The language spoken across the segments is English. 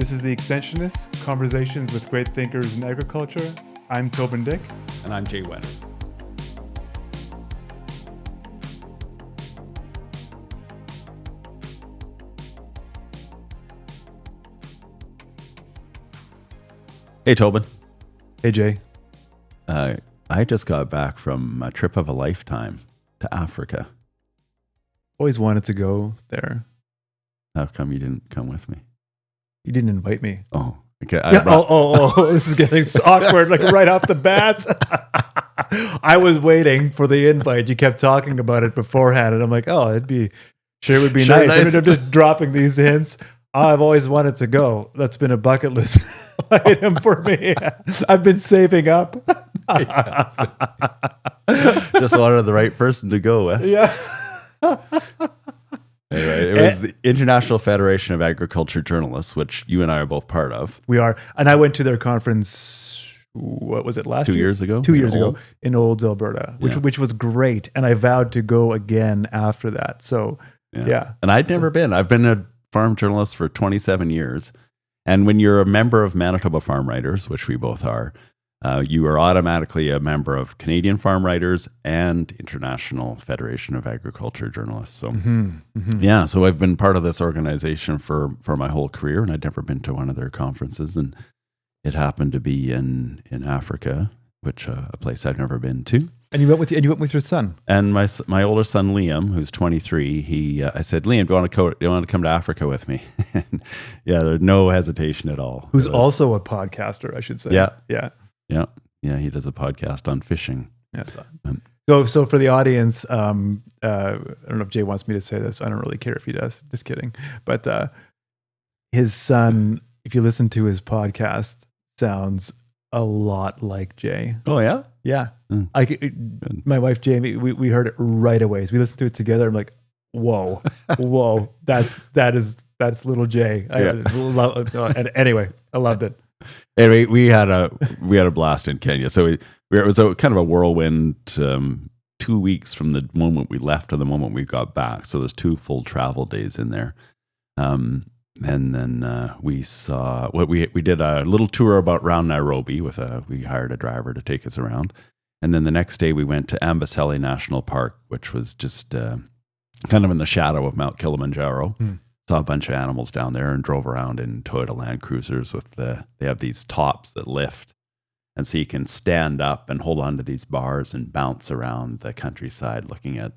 This is the Extensionists, Conversations with Great Thinkers in Agriculture. I'm Toban Dyck. And I'm Jay Whetter. Hey, Toban. Hey, Jay. I just got back from a trip of a lifetime to Africa. Always wanted to go there. How come you didn't come with me? You didn't invite me. Oh, okay. This is getting awkward, like right off the bat. I was waiting for the invite. You kept talking about it beforehand, and I'm like, oh, it would be nice. I'm just dropping these hints. I've always wanted to go. That's been a bucket list item for me. I've been saving up. Just wanted the right person to go with. Yeah. Anyway, it was the International Federation of Agriculture Journalists, which you and I are both part of. We are. And I went to their conference, what was it, last year? 2 years ago? 2 years ago in Olds, Alberta, which was great. And I vowed to go again after that. So, yeah. And I'd never been. I've been a farm journalist for 27 years. And when you're a member of Manitoba Farm Writers, which we both are, you are automatically a member of Canadian Farm Writers and International Federation of Agriculture Journalists. So, yeah, so I've been part of this organization for my whole career, and I'd never been to one of their conferences. And it happened to be in Africa, which a place I've never been to. And you went with your son. And my older son Liam, who's 23, I said, Liam, do you want to come to Africa with me? And there's no hesitation at all. Who's also a podcaster, I should say. Yeah, he does a podcast on fishing. That's so for the audience, I don't know if Jay wants me to say this. I don't really care if he does. Just kidding. But his son, if you listen to his podcast, sounds a lot like Jay. Oh, yeah? Yeah. My wife, Jamie, we heard it right away. So we listened to it together. I'm like, whoa, that's little Jay. Anyway, I loved it. Anyway, we had a blast in Kenya. So it was a kind of a whirlwind 2 weeks from the moment we left to the moment we got back. So there's 2 full travel days in there. And then we did a little tour around Nairobi we hired a driver to take us around. And then the next day we went to Amboseli National Park, which was just kind of in the shadow of Mount Kilimanjaro. Saw a bunch of animals down there and drove around in Toyota Land Cruisers they have these tops that lift. And so you can stand up and hold on to these bars and bounce around the countryside looking at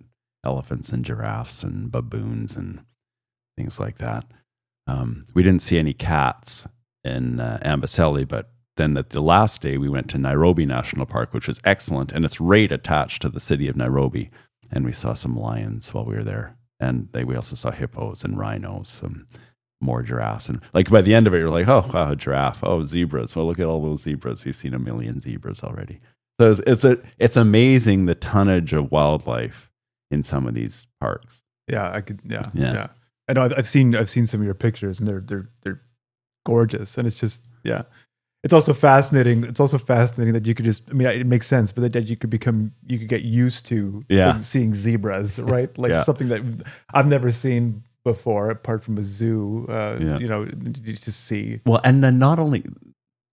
elephants and giraffes and baboons and things like that. We didn't see any cats in Amboseli, but then at the last day we went to Nairobi National Park, which was excellent. And it's right attached to the city of Nairobi. And we saw some lions while we were there. And we also saw hippos and rhinos, some more giraffes. And like by the end of it, you're like, oh, wow, a giraffe. Oh, zebras. Well, look at all those zebras. We've seen 1 million zebras already. So it's amazing the tonnage of wildlife in some of these parks. Yeah, yeah. I know I've seen some of your pictures, and they're gorgeous. And it's just, it's also fascinating. It's also fascinating that you could just, it makes sense, but that you could get used to seeing zebras, right? Like something that I've never seen before, apart from a zoo, to see. Well, and then not only,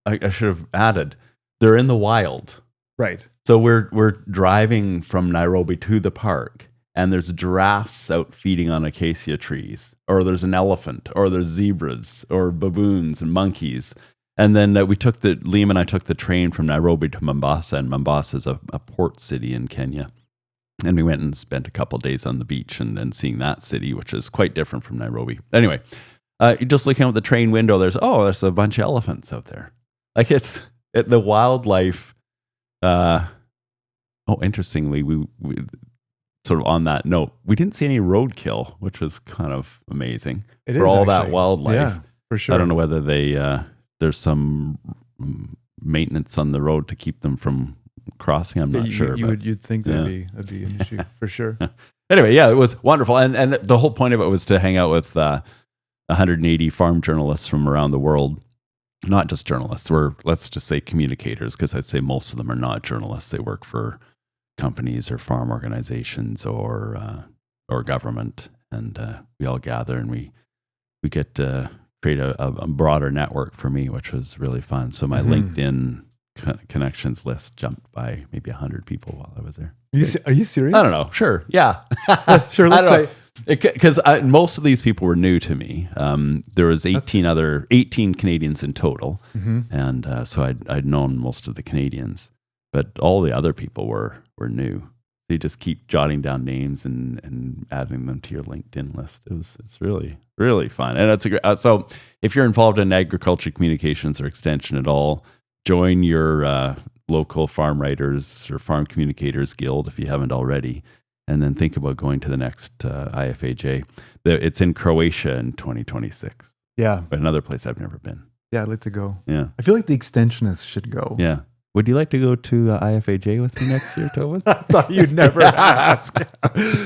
I should have added, they're in the wild. Right. So we're driving from Nairobi to the park, and there's giraffes out feeding on acacia trees, or there's an elephant, or there's zebras, or baboons and monkeys. And then Liam and I took the train from Nairobi to Mombasa, and Mombasa is a port city in Kenya. And we went and spent a couple of days on the beach and then seeing that city, which is quite different from Nairobi. Anyway, just looking out the train window, there's a bunch of elephants out there. Like the wildlife. Interestingly, we sort of on that note, we didn't see any roadkill, which was kind of amazing for all that wildlife. Yeah, for sure. I don't know whether there's some maintenance on the road to keep them from crossing. I'm not sure. You'd think that'd be an issue for sure. Anyway, it was wonderful. And the whole point of it was to hang out with 180 farm journalists from around the world. Not just journalists. Let's just say communicators, because I'd say most of them are not journalists. They work for companies or farm organizations or government. And we all gather and we get create a broader network for me, which was really fun. So my LinkedIn connections list jumped by maybe 100 people while I was there. Are you serious? I don't know. Sure. Yeah. Sure. Let's say. Because most of these people were new to me. There was 18 Canadians in total. And so I'd known most of the Canadians, but all the other people were new. So you just keep jotting down names and adding them to your LinkedIn list. It's really, really fun. And it's so if you're involved in agriculture communications or extension at all, join your local farm writers or farm communicators guild if you haven't already. And then think about going to the next IFAJ. It's in Croatia in 2026. Yeah. But another place I've never been. Yeah, I'd like to go. Yeah. I feel like the Extensionists should go. Yeah. Would you like to go to IFAJ with me next year, Toban? I thought you'd never ask.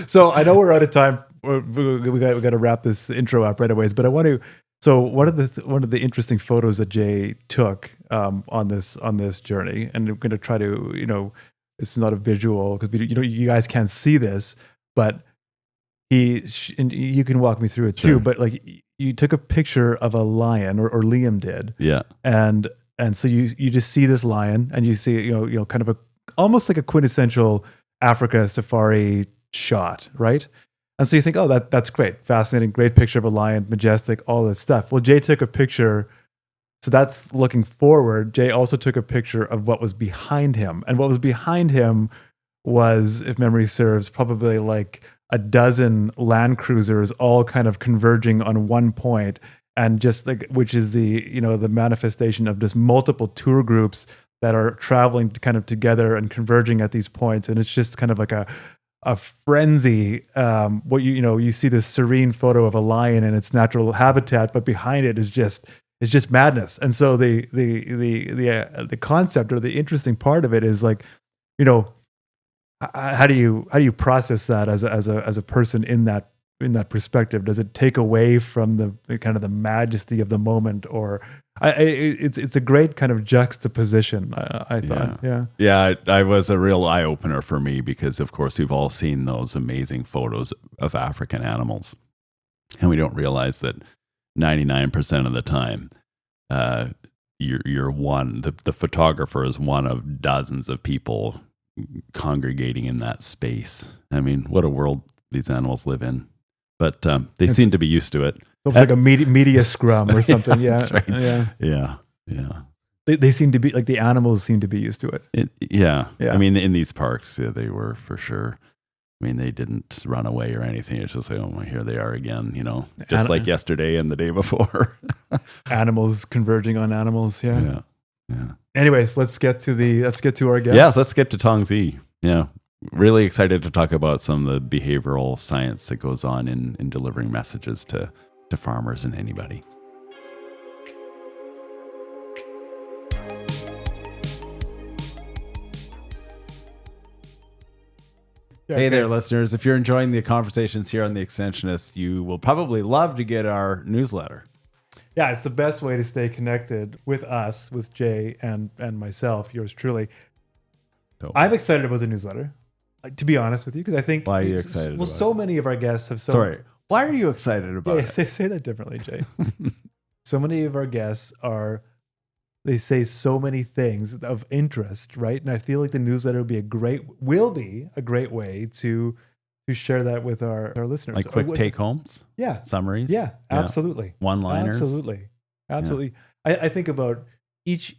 So I know we're out of time. We got to wrap this intro up right away. But I want to. So one of the interesting photos that Jay took on this journey, and we're going to try to this is not a visual because you guys can't see this, but and you can walk me through it too. But like you took a picture of a lion, or Liam did, yeah, and so you just see this lion, and you see kind of almost like a quintessential Africa safari shot, right? And so you think, oh, that's great, fascinating, great picture of a lion, majestic, all that stuff. Well, Jay took a picture. So that's looking forward. Jay also took a picture of what was behind him. And what was behind him was, if memory serves, probably like a dozen Land Cruisers all kind of converging on one point, and just like, which is the manifestation of just multiple tour groups that are traveling kind of together and converging at these points. And it's just kind of like a frenzy. What you see this serene photo of a lion in its natural habitat, but behind it is just madness. And so the concept, or the interesting part of it, is like, how do you process that as a person in that perspective? Does it take away from the kind of the majesty of the moment, or it's a great kind of juxtaposition, I thought. Yeah. I was a real eye opener for me, because of course we've all seen those amazing photos of African animals, and we don't realize that 99% of the time, you're one. The photographer is one of dozens of people congregating in that space. I mean, what a world these animals live in. But they seem to be used to it. It's like a media scrum or something. Yeah, that's right. Yeah. They seem to be like, the animals seem to be used to it. Yeah. I mean, in these parks, they were for sure. I mean, they didn't run away or anything. It's just like, oh my, here they are again, just like yesterday and the day before. Animals converging on animals. Yeah. Anyways, let's get to our guest. Yes, let's get to Tongzhe. Yeah. Really excited to talk about some of the behavioral science that goes on in delivering messages to farmers and anybody. Hey there, listeners. If you're enjoying the conversations here on The Extensionists, you will probably love to get our newsletter. Yeah, it's the best way to stay connected with us, with Jay and myself, yours truly. I'm excited about the newsletter, to be honest with you, because I think... Why are you excited about it? So many of our guests have... Sorry, why are you excited about it? Say that differently, Jay. So many of our guests they say so many things of interest, right? And I feel like the newsletter will be a great way to share that with our listeners. Like quick take-homes? Yeah. Summaries? Yeah, absolutely. One-liners? Absolutely. Yeah. I think about each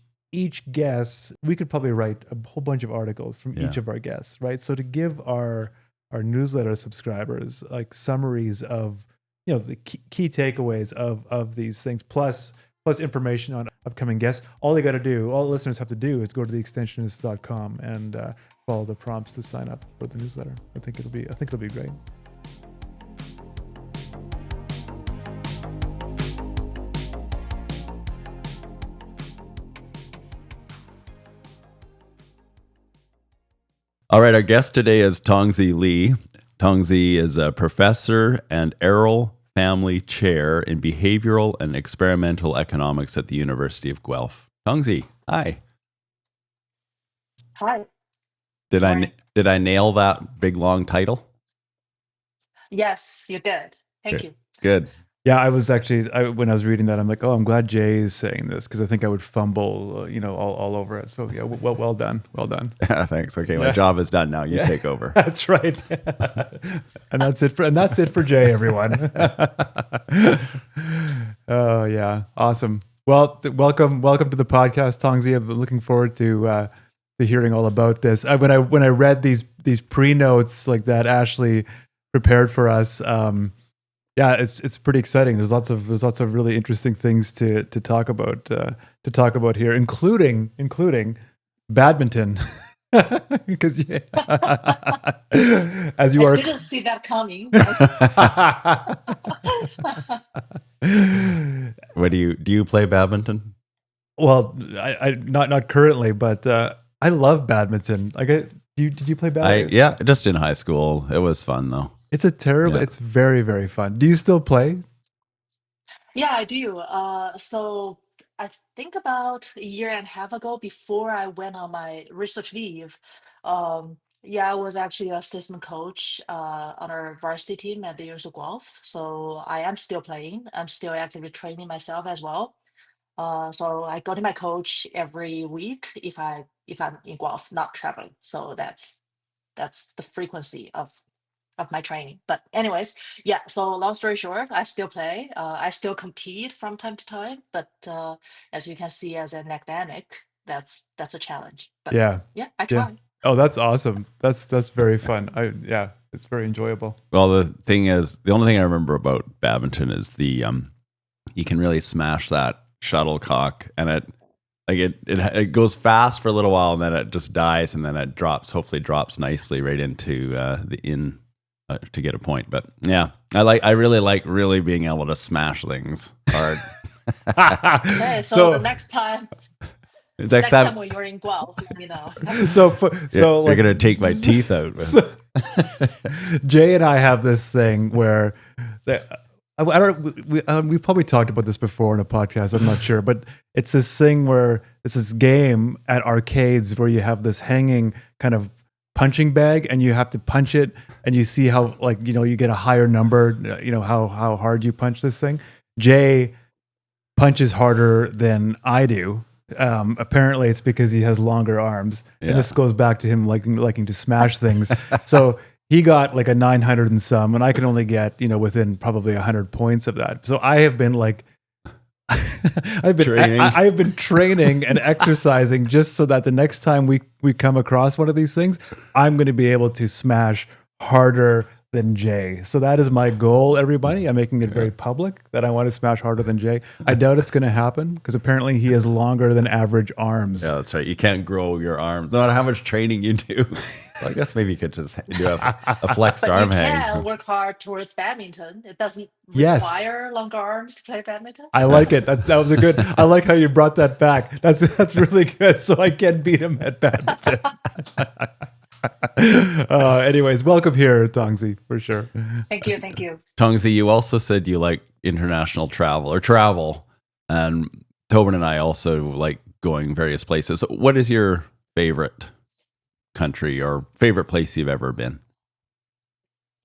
guest, we could probably write a whole bunch of articles from each of our guests, right? So to give our newsletter subscribers like summaries of the key takeaways of these things, plus information on upcoming guests. All the listeners have to do is go to theextensionists.com and follow the prompts to sign up for the newsletter. I think it'll be great. All right, our guest today is Tongzhe Li. Tongzhe is a professor and Arrell Family Chair in Behavioural and Experimental Economics at the University of Guelph. Tongzhe, hi. Hi. Did I nail that big long title? Yes, you did. Thank you. Good. Yeah, I was actually when I was reading that, I'm like, oh, I'm glad Jay is saying this because I think I would fumble, all over it. So yeah, well done, well done. Yeah, thanks. Okay, my Yeah, job is done now. You yeah, take over. that's right. And that's it for Jay, everyone. Oh yeah, awesome. Well, welcome to the podcast, Tongzhe. I'm looking forward to hearing all about this. When I read these pre notes like that Ashley prepared for us. Yeah, it's pretty exciting. There's lots of really interesting things to talk about here, including badminton, because yeah, as you I are. didn't see that coming. What do you play badminton? Well, I not currently, but I love badminton. Like, did you play badminton? Yeah, just in high school. It was fun though. Yeah. It's very, very fun. Do you still play? Yeah, I do. So I think about a year and a half ago, before I went on my research leave, yeah, I was actually assistant coach on our varsity team at the University of Guelph. So I am still playing. I'm still actively training myself as well. So I go to my coach every week if I'm in Guelph, not traveling. So that's the frequency of my training. But anyways, yeah. So long story short, I still play. I still compete from time to time. But as you can see, as an academic, that's a challenge. But Yeah, yeah, I yeah. try. Oh, that's awesome. That's very fun. Yeah, it's very enjoyable. Well, the thing is, the only thing I remember about badminton is the you can really smash that shuttlecock, and it goes fast for a little while, and then it just dies, and then it drops. Hopefully, drops nicely right into the in to get a point. But yeah, I really like being able to smash things hard. Okay, so the So next time, Next next time, time when you're in Guelph, let me know. so you're like gonna take my teeth out. so, Jay and I have this thing where I don't we probably talked about this before in a podcast. I'm not sure, but it's this thing where it's this game at arcades where you have this hanging kind of punching bag and you have to punch it and you see how you get a higher number. How hard you punch this thing. Jay punches harder than I do. Apparently, it's because he has longer arms, Yeah. and this goes back to him liking to smash things. So he got like a 900 and some, and I can only get within probably 100 points of that. So I have been like, Training. I have been training and exercising just so that the next time we come across one of these things, I'm going to be able to smash harder than Jay. So that is my goal, everybody. I'm making it very public that I want to smash harder than Jay. I doubt it's going to happen because apparently he has longer than average arms. Yeah, that's right. You can't grow your arms, no matter how much training you do. Well, I guess maybe you could just do a flexed But arm you hang. can work hard towards badminton. It doesn't Yes. require longer arms to play badminton. I like it. That was a good. I like how you brought that back. That's really good. So I can beat him at badminton. Anyways, welcome here, Tongzhe, for sure. Thank you, thank you. Tongzhe, you also said you like international travel, and Toban and I also like going various places. So what is your favorite country or favorite place you've ever been?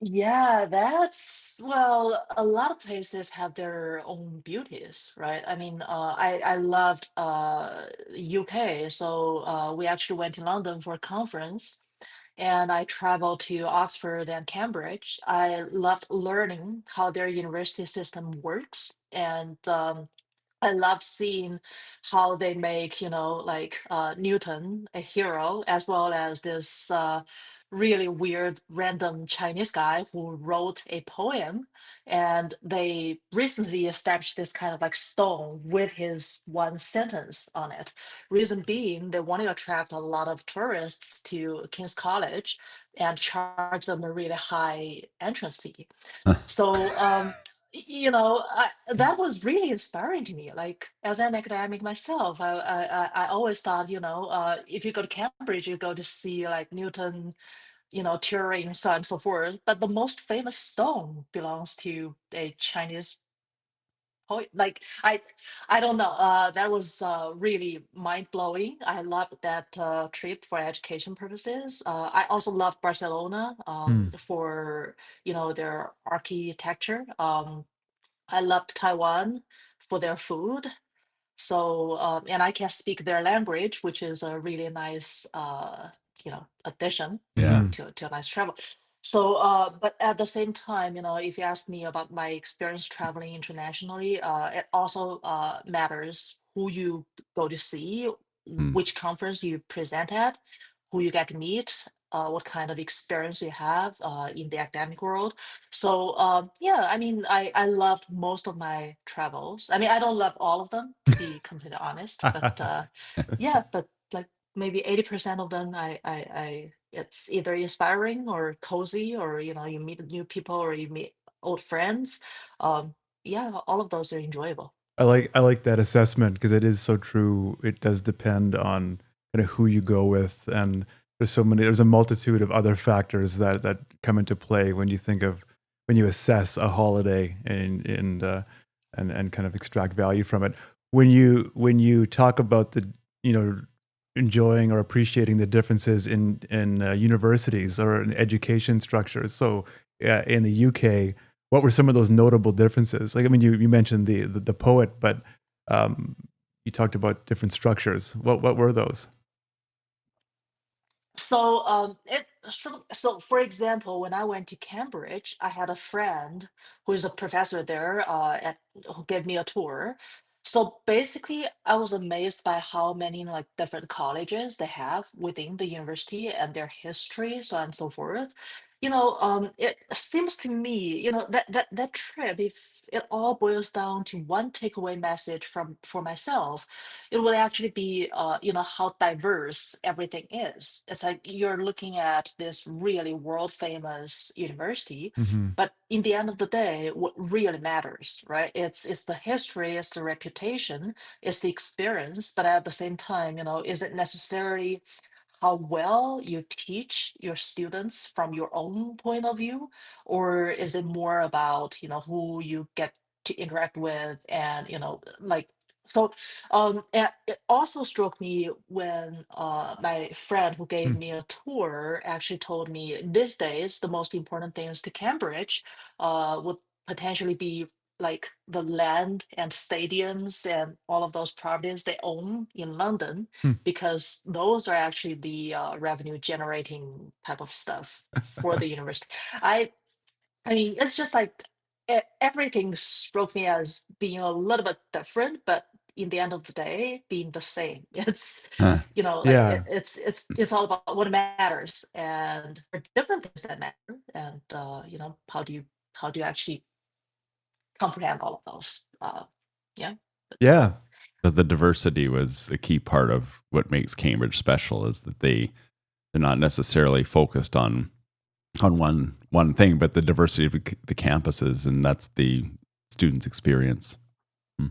Yeah, that's well, a lot of places have their own beauties, right? I mean, I loved UK, so we actually went to London for a conference, and I traveled to Oxford and Cambridge. I loved learning how their university system works, and I love seeing how they make, like Newton a hero, as well as this really weird random Chinese guy who wrote a poem. And they recently established this kind of like stone with his one sentence on it. Reason being, they want to attract a lot of tourists to King's College and charge them a really high entrance fee. So, that was really inspiring to me. Like as an academic myself, I always thought, if you go to Cambridge, you go to see like Newton, Turing, so on and so forth. But the most famous stone belongs to a Chinese poet. Like I don't know. That was really mind blowing. I loved that trip for education purposes. I also loved Barcelona Hmm. for their architecture. I loved Taiwan for their food. So, and I can speak their language, which is a really nice, addition Yeah. to a nice travel. So, but at the same time, if you ask me about my experience traveling internationally, it also matters who you go to see, Mm. which conference you present at, who you get to meet, what kind of experience you have in the academic world. So yeah, I mean, I loved most of my travels. I mean, I don't love all of them, to be completely honest, but yeah, but like maybe 80% of them, it's either inspiring or cozy, or you meet new people or you meet old friends. Um, yeah, all of those are enjoyable. I like that assessment because it is so true. It does depend on kind of who you go with, and there's a multitude of other factors that come into play when you think of when you assess a holiday and kind of extract value from it. When you talk about the you know enjoying or appreciating the differences in universities or in education structures. So in the UK, what were some of those notable differences? Like, I mean, you mentioned the poet, but um, you talked about different structures. What were those? So, so for example, when I went to Cambridge, I had a friend who is a professor there, who gave me a tour. So basically, I was amazed by how many like different colleges they have within the university and their history, so on and so forth. It seems to me, that trip, if it all boils down to one takeaway message from for myself, it will actually be how diverse everything is. It's like you're looking at this really world famous university, Hmm. but in the end of the day, what really matters, right? It's the history, it's the reputation, it's the experience, but at the same time, is it necessarily how well you teach your students from your own point of view, or is it more about who you get to interact with, and like, so and it also struck me when my friend who gave me a tour actually told me these days the most important things to Cambridge would potentially be like the land and stadiums and all of those properties they own in London, because those are actually the revenue generating type of stuff for the university. I I mean, it's just like everything struck me as being a little bit different, but in the end of the day, being the same. It's, Huh. like Yeah, it's all about what matters, and there are different things that matter, and how do you actually comprehend all of those? Yeah. yeah, But the diversity was a key part of what makes Cambridge special is that they're not necessarily focused on one thing, but the diversity of the campuses, and that's the students' experience. Hmm.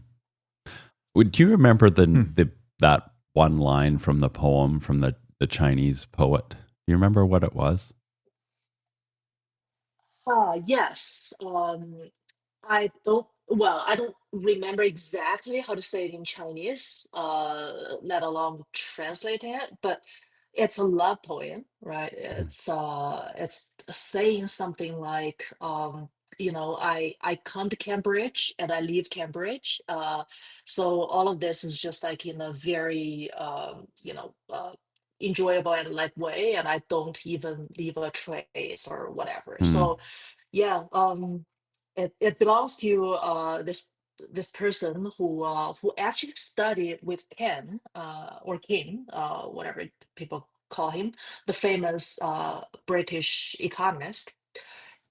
Would you remember the that one line from the poem from the Chinese poet? Do you remember what it was? Yes. I don't remember exactly how to say it in Chinese, let alone translating it, but it's a love poem, right? It's saying something like, I come to Cambridge and I leave Cambridge. So all of this is just like in a very enjoyable and light way, and I don't even leave a trace or whatever. Hmm. So yeah, it belongs to this person who actually studied with Ken, or King, whatever people call him, the famous British economist.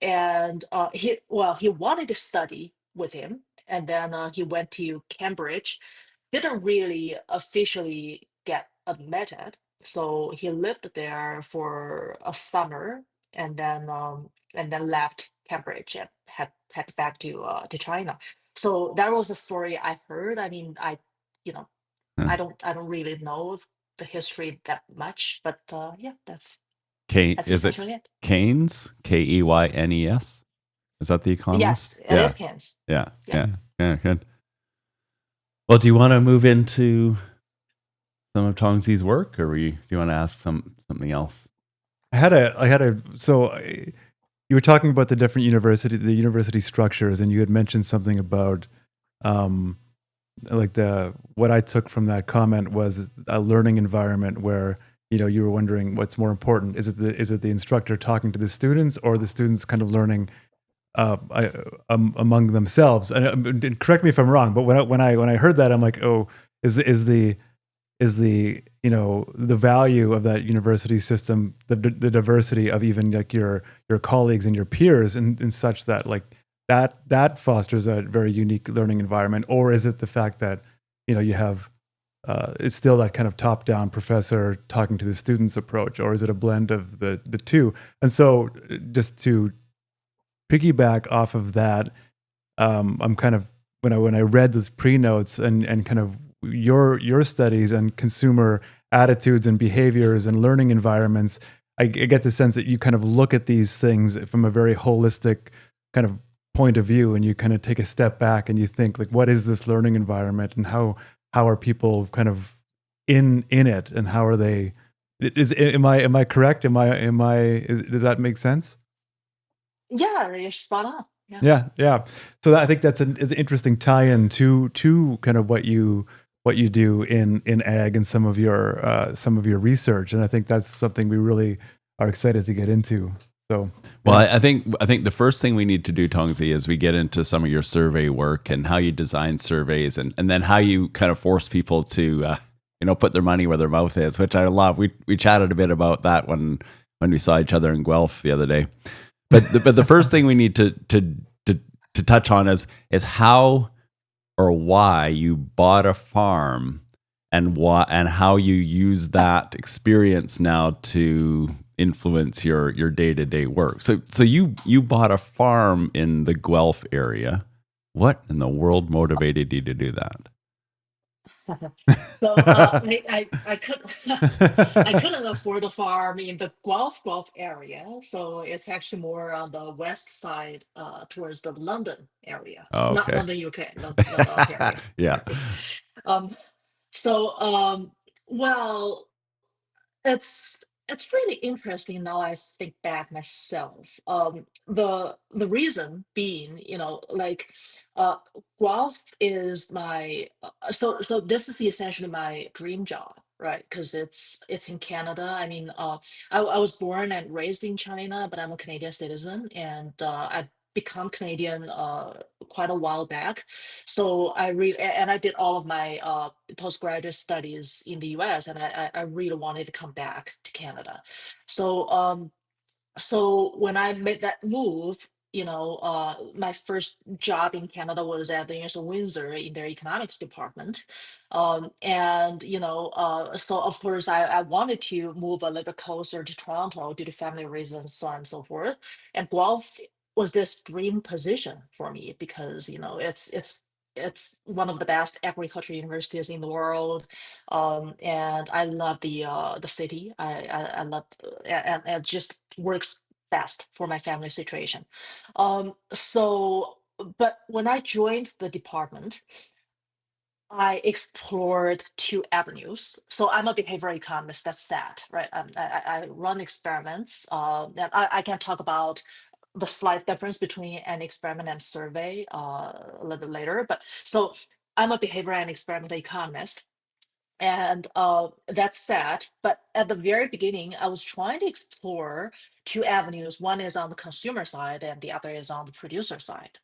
And he wanted to study with him, and then he went to Cambridge, didn't really officially get admitted, so he lived there for a summer, and then left Cambridge and head back to China. So that was the story I heard. I mean, you know Huh. I don't really know the history that much, but yeah, that's Is it essentially it. Keynes? Keynes? Is that the economist? Yes, it Yeah, is Cairns. yeah, Yep. yeah, yeah. Good. Well, do you want to move into some of Tongzi's work, or do you want to ask something else? I had a so you were talking about the university structures, and you had mentioned something about like what I took from that comment was a learning environment where you were wondering what's more important. Is it the instructor talking to the students, or the students kind of learning among themselves? And correct me if I'm wrong, but when I heard that, I'm like, oh, is the the value of that university system, the diversity of even like your colleagues and your peers, and such that like that fosters a very unique learning environment? Or is it the fact that you have it's still that kind of top-down professor talking to the students approach, or is it a blend of the two? And so just to piggyback off of that, I'm kind of when I read those pre-notes and kind of your studies and consumer attitudes and behaviors and learning environments, I get the sense that you kind of look at these things from a very holistic kind of point of view, and you kind of take a step back and you think like, what is this learning environment, and how are people kind of in it, and how are they? Am I correct? Does that make sense? Yeah, you're spot on. Yeah. So I think that's an interesting tie-in to kind of what you do in ag and some of your research, and I think that's something we really are excited to get into. So, well, I think the first thing we need to do, Tongzhe, is we get into some of your survey work and how you design surveys, and then how you kind of force people to put their money where their mouth is, which I love. We chatted a bit about that when we saw each other in Guelph the other day. But the first thing we need to touch on is how or why you bought a farm, and how you use that experience now to influence your day-to-day work. So you bought a farm in the Guelph area. What in the world motivated you to do that? So I could I couldn't afford a farm in the Guelph area, so it's actually more on the west side, towards the London area, Oh, not okay. London, UK, London, Ontario. Yeah. Right. Um, so well, it's it's really interesting now I think back myself. The reason being, like uh Guelph is my so this is the essentially my dream job, right? Because it's in Canada. I mean, I was born and raised in China, but I'm a Canadian citizen, and I become Canadian quite a while back. So and I did all of my postgraduate studies in the US, and I really wanted to come back to Canada. So so when I made that move, my first job in Canada was at the University of Windsor in their economics department. And so of course I wanted to move a little bit closer to Toronto due to family reasons, so on and so forth. And Guelph was this dream position for me because it's one of the best agriculture universities in the world, and I love the city. I love and it just works best for my family situation. So, but when I joined the department, I explored two avenues. So I'm a behavioral economist. That's that, right? I run experiments, and I can talk about the slight difference between an experiment and survey a little bit later. But so I'm a behavioral and experimental economist, and that's sad. But at the very beginning, I was trying to explore two avenues. One is on the consumer side, and the other is on the producer side.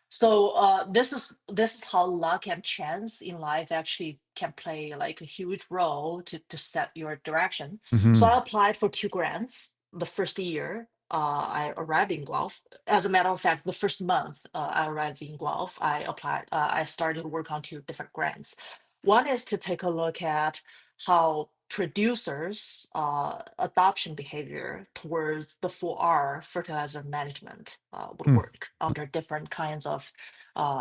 So this is how luck and chance in life actually can play like a huge role to set your direction. So Mm-hmm. I applied for two grants the first year. I arrived in Guelph. As a matter of fact, the first month I arrived in Guelph, I applied. I started to work on two different grants. One is to take a look at how producers' adoption behavior towards the 4R fertilizer management would work under different kinds of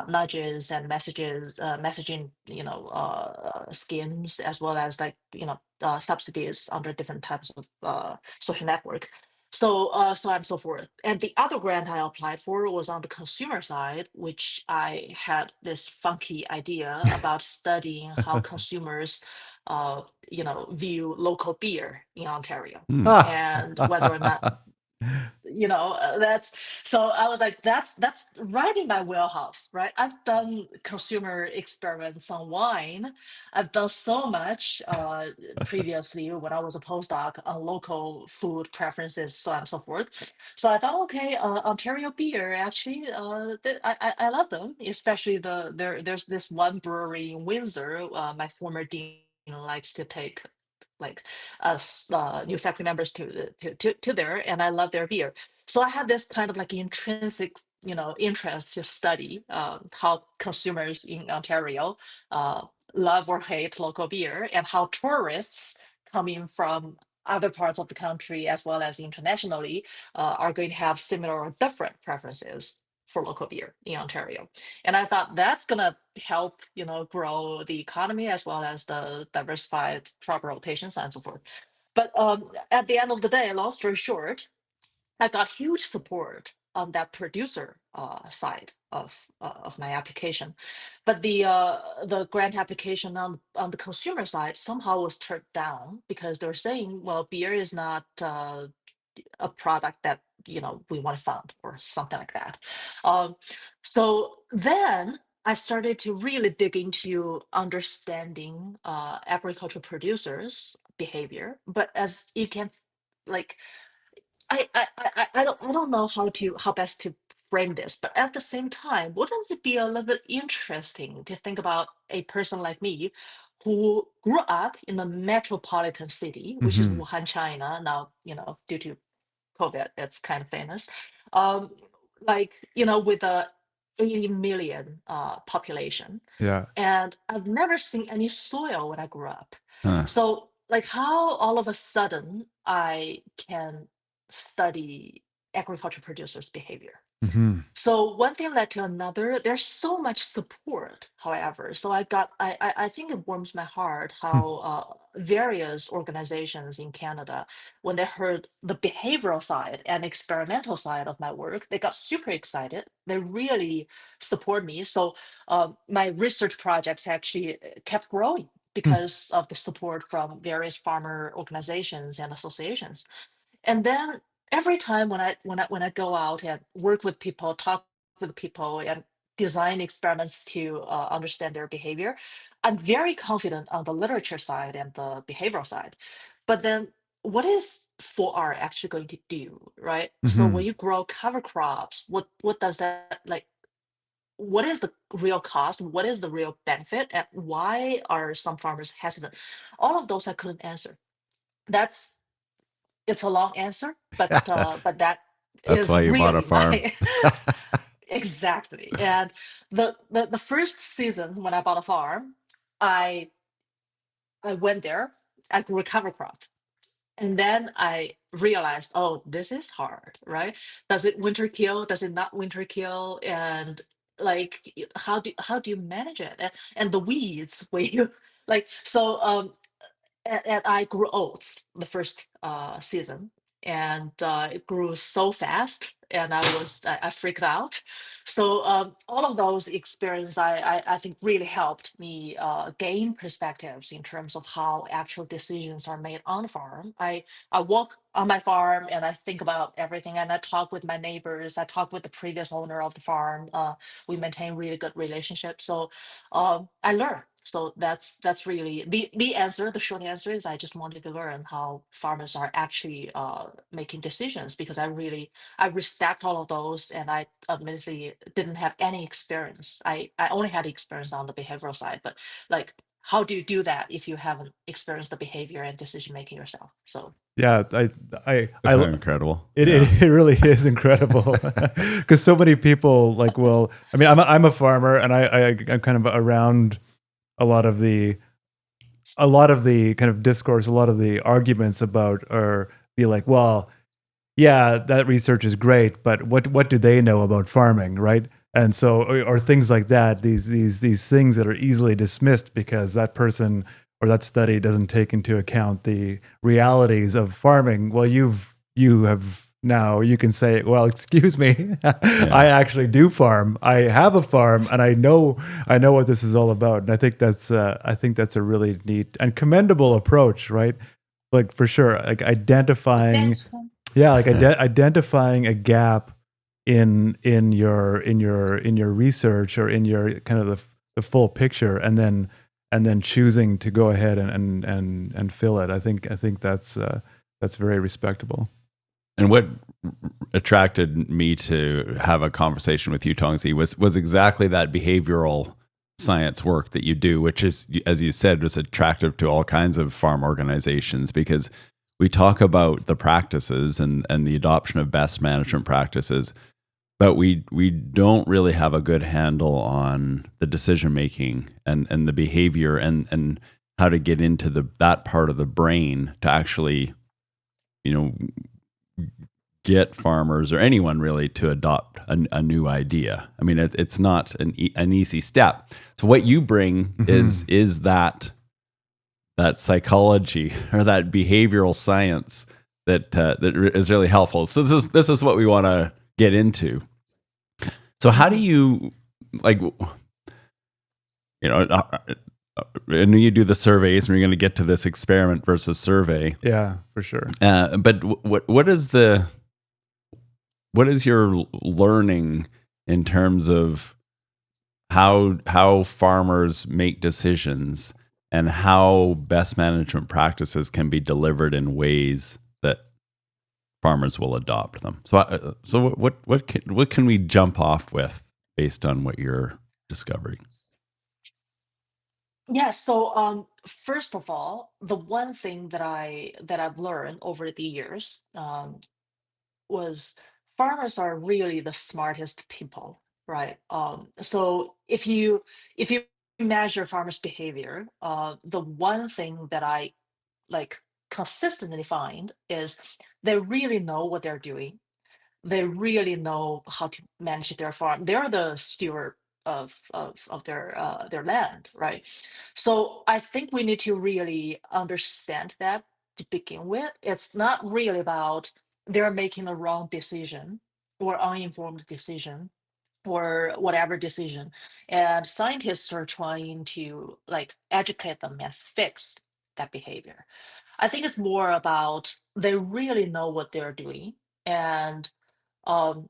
nudges and messaging, schemes, as well as like subsidies under different types of social network. So on and so forth. And the other grant I applied for was on the consumer side, which I had this funky idea about studying how consumers, view local beer in Ontario, Hmm. Ah. and whether or not. That's so I was like, that's right in my wheelhouse, right? I've done consumer experiments on wine. I've done so much previously when I was a postdoc on local food preferences, so on and so forth. So I thought, okay, Ontario beer, actually, I love them, especially there's this one brewery in Windsor. My former dean likes to take like us new faculty members to there, and I love their beer. So I had this kind of like intrinsic, interest to study how consumers in Ontario uh, love or hate local beer, and how tourists coming from other parts of the country as well as internationally are going to have similar or different preferences for local beer in Ontario. And I thought that's gonna help, grow the economy as well as the diversified crop rotations and so forth. But at the end of the day, long story short, I got huge support on that producer side of my application, but the grant application on the consumer side somehow was turned down because they're saying, well, beer is not a product that we want to fund or something like that. Um, so then I started to really dig into understanding agricultural producers' behavior. But as you can, like, I don't know how best to frame this, but at the same time, wouldn't it be a little bit interesting to think about a person like me who grew up in a metropolitan city, which is Hmm. Wuhan, China. Now, due to COVID, it's kind of famous. Um, like, with a 80 million population. Yeah. And I've never seen any soil when I grew up. Huh. So, like, how all of a sudden I can study agriculture producers' behavior. Hmm. So one thing led to another. There's so much support, however. So I think it warms my heart how various organizations in Canada, when they heard the behavioral side and experimental side of my work, they got super excited. They really support me. So my research projects actually kept growing because of the support from various farmer organizations and associations. And then every time when I go out and work with people, talk with people, and design experiments to understand their behavior, I'm very confident on the literature side and the behavioral side. But then, what is 4R actually going to do, right? So Hmm. when you grow cover crops, what does that like? What is the real cost? What is the real benefit? And why are some farmers hesitant? All of those I couldn't answer. That's It's a long answer, but that That's why is you bought a really farm. my exactly. And the first season when I bought a farm, I I went there, I grew a cover crop. And then I realized, oh, this is hard, right? Does it winter kill? Does it not winter kill? And like, how do you manage it? And the weeds where you like so and I grew oats the first season, and it grew so fast, and I freaked out. So all of those experiences, I think, really helped me gain perspectives in terms of how actual decisions are made on the farm. I walk on my farm and I think about everything, and I talk with my neighbors. I talk with the previous owner of the farm. We maintain really good relationships. So I learn. So that's really the answer. The short answer is I just wanted to learn how farmers are actually making decisions, because I respect all of those, and I admittedly didn't have any experience. I only had experience on the behavioral side, but like, how do you do that if you haven't experienced the behavior and decision making yourself? So Yeah. That's incredible. It, Yeah. it really is incredible because so many people like, well, I mean, I'm a farmer, and I'm kind of around a lot of the kind of discourse, a lot of the arguments about, or be like, well, yeah, that research is great, but what do they know about farming, right? And so, or things like that, these things that are easily dismissed because that person or that study doesn't take into account the realities of farming. Well, you have now, you can say, well, excuse me, I actually do farm. I have a farm, and I know what this is all about. And I think that's a really neat and commendable approach, right? Like, for sure, like identifying thanks. Yeah, like identifying a gap in your research or in your kind of the full picture, and then choosing to go ahead and fill it. I think that's very respectable. And what attracted me to have a conversation with you, Tongzhe, was exactly that behavioral science work that you do, which is, as you said, was attractive to all kinds of farm organizations, because we talk about the practices and the adoption of best management practices, but we don't really have a good handle on the decision making and the behavior and how to get into that part of the brain to actually, get farmers or anyone really to adopt a new idea. I mean, it's not an easy step. So what you bring is that psychology or that behavioral science that is really helpful. So this is what we want to get into. So how do you, like, and you do the surveys, and we're going to get to this experiment versus survey. Yeah, for sure. But what is your learning in terms of how farmers make decisions and how best management practices can be delivered in ways that farmers will adopt them? So what can we jump off with based on what you're discovering? Yeah, so first of all, the one thing that I've learned over the years was farmers are really the smartest people, right? So if you measure farmers' behavior, the one thing that I like consistently find is they really know what they're doing. They really know how to manage their farm. They're the steward of their land, right? So I think we need to really understand that to begin with. It's not really about they're making a wrong decision or uninformed decision or whatever decision, and scientists are trying to like educate them and fix that behavior. I think it's more about they really know what they're doing, and um,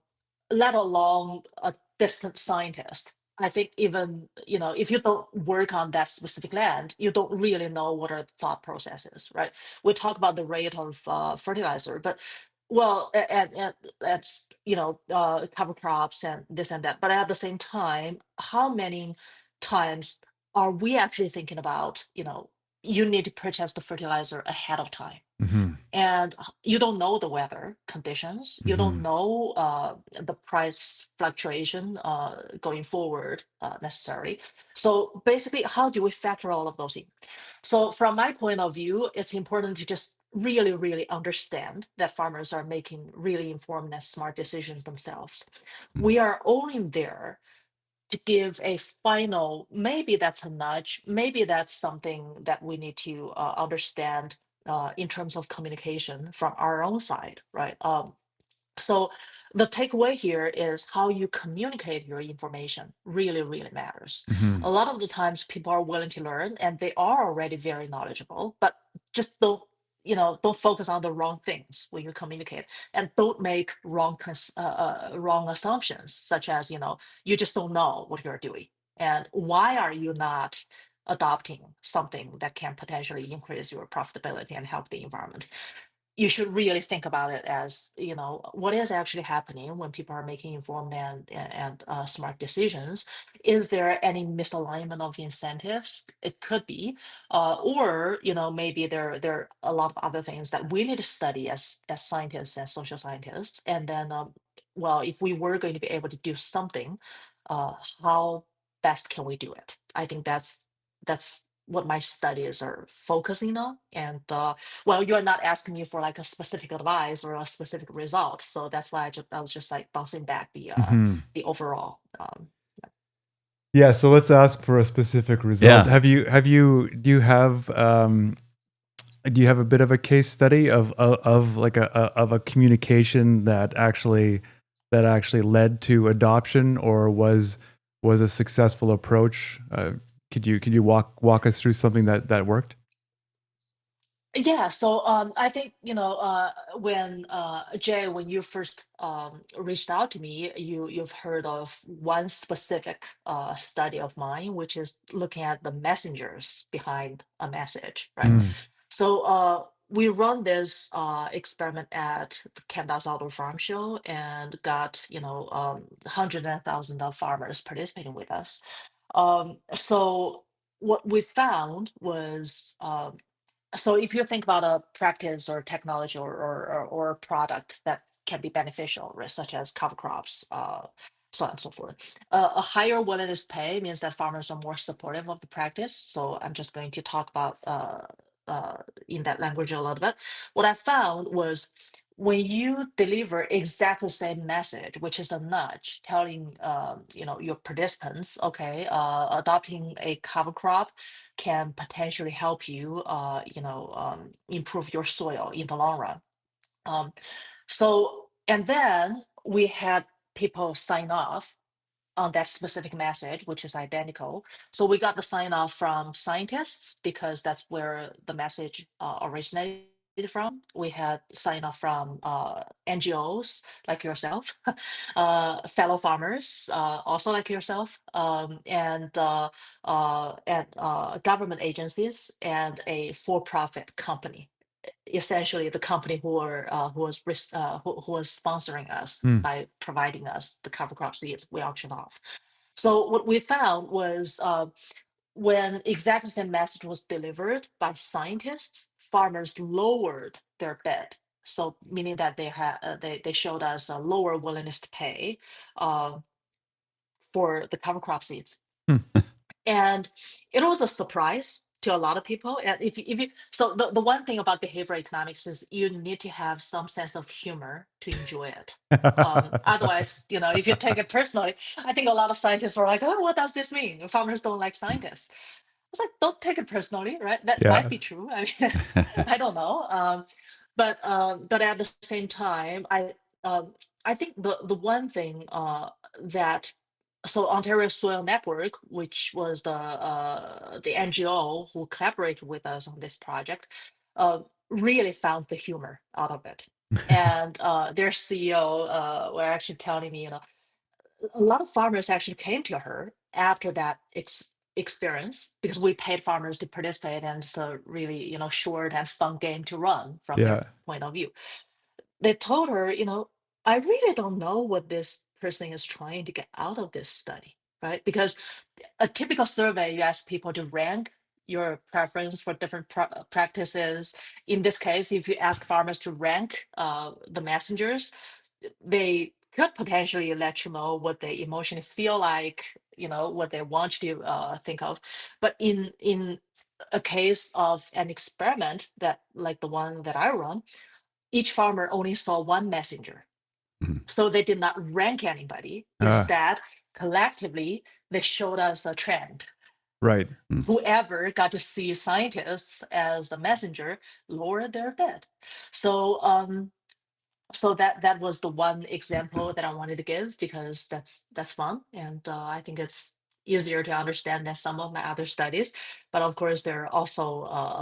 let alone a distant scientist. I think even, if you don't work on that specific land, you don't really know what our thought process is, right? We talk about the rate of fertilizer, but well, and that's, cover crops and this and that. But at the same time, how many times are we actually thinking about, you need to purchase the fertilizer ahead of time? Mm-hmm. And you don't know the weather conditions. You don't Mm-hmm. know the price fluctuation going forward necessarily. So basically, how do we factor all of those in? So from my point of view, it's important to just really, really understand that farmers are making really informed and smart decisions themselves. We are only there to give a final, maybe that's a nudge, maybe that's something that we need to understand in terms of communication from our own side, right? So the takeaway here is how you communicate your information really, really matters. Mm-hmm. A lot of the times people are willing to learn and they are already very knowledgeable, but just don't focus on the wrong things when you communicate, and don't make wrong assumptions, such as, you just don't know what you're doing. And why are you not adopting something that can potentially increase your profitability and help the environment? You should really think about it as, what is actually happening when people are making informed and smart decisions. Is there any misalignment of incentives? It could be, or maybe there are a lot of other things that we need to study as scientists and social scientists. And then, well, if we were going to be able to do something, how best can we do it? I think that's what my studies are focusing on. And well, you're not asking me for like a specific advice or a specific result, so that's why I was just like bouncing back Mm-hmm. the overall. Yeah, so let's ask for a specific result. Yeah. Do you have a bit of a case study of like a communication that actually led to adoption, or was a successful approach? Could you walk us through something that worked? Yeah, so I think when Jay, when you first reached out to me, you've heard of one specific study of mine, which is looking at the messengers behind a message, right? Mm. So we run this experiment at the Kansas Outdoor Farm Show and got hundreds and thousands of farmers participating with us. So what we found was so if you think about a practice or technology or a product that can be beneficial, right, such as cover crops, so on and so forth, a higher willingness to pay means that farmers are more supportive of the practice. So I'm just going to talk about in that language a little bit. What I found was when you deliver exactly the same message, which is a nudge telling your participants, okay, adopting a cover crop can potentially help you, improve your soil in the long run. Um, and then we had people sign off on that specific message, which is identical. So we got the sign off from scientists because that's where the message originated from. We had sign off from NGOs like yourself, fellow farmers also like yourself, and government agencies and a for-profit company, essentially the company who was sponsoring us Mm. by providing us the cover crop seeds we auctioned off. So what we found was when exactly the same message was delivered by scientists, farmers lowered their bid. So meaning that they showed us a lower willingness to pay uh, for the cover crop seeds. Hmm. And it was a surprise to a lot of people. And if you so the one thing about behavioral economics is you need to have some sense of humor to enjoy it. Otherwise, if you take it personally, I think a lot of scientists were like, oh, what does this mean? Farmers don't like scientists. I was like, don't take it personally, right? That might Yeah. be true. I mean, I don't know. But at the same time, I think the one thing that so Ontario Soil Network, which was the NGO who collaborated with us on this project, really found the humor out of it. And their CEO were actually telling me, a lot of farmers actually came to her after that experience because we paid farmers to participate, and it's a really short and fun game to run from their Yeah. point of view. They told her, I really don't know what this person is trying to get out of this study, right? Because a typical survey, you ask people to rank your preference for different practices. In this case, if you ask farmers to rank the messengers, they could potentially let you know what they emotionally feel like, what they want you to think of. But in a case of an experiment that like the one that I run, each farmer only saw one messenger. Mhm. So they did not rank anybody. Ah, Instead, collectively, they showed us a trend. right. Whoever got to see scientists as a messenger lowered their bid. So so that was the one example that I wanted to give because that's fun, and I think it's easier to understand than some of my other studies. But of course, there are also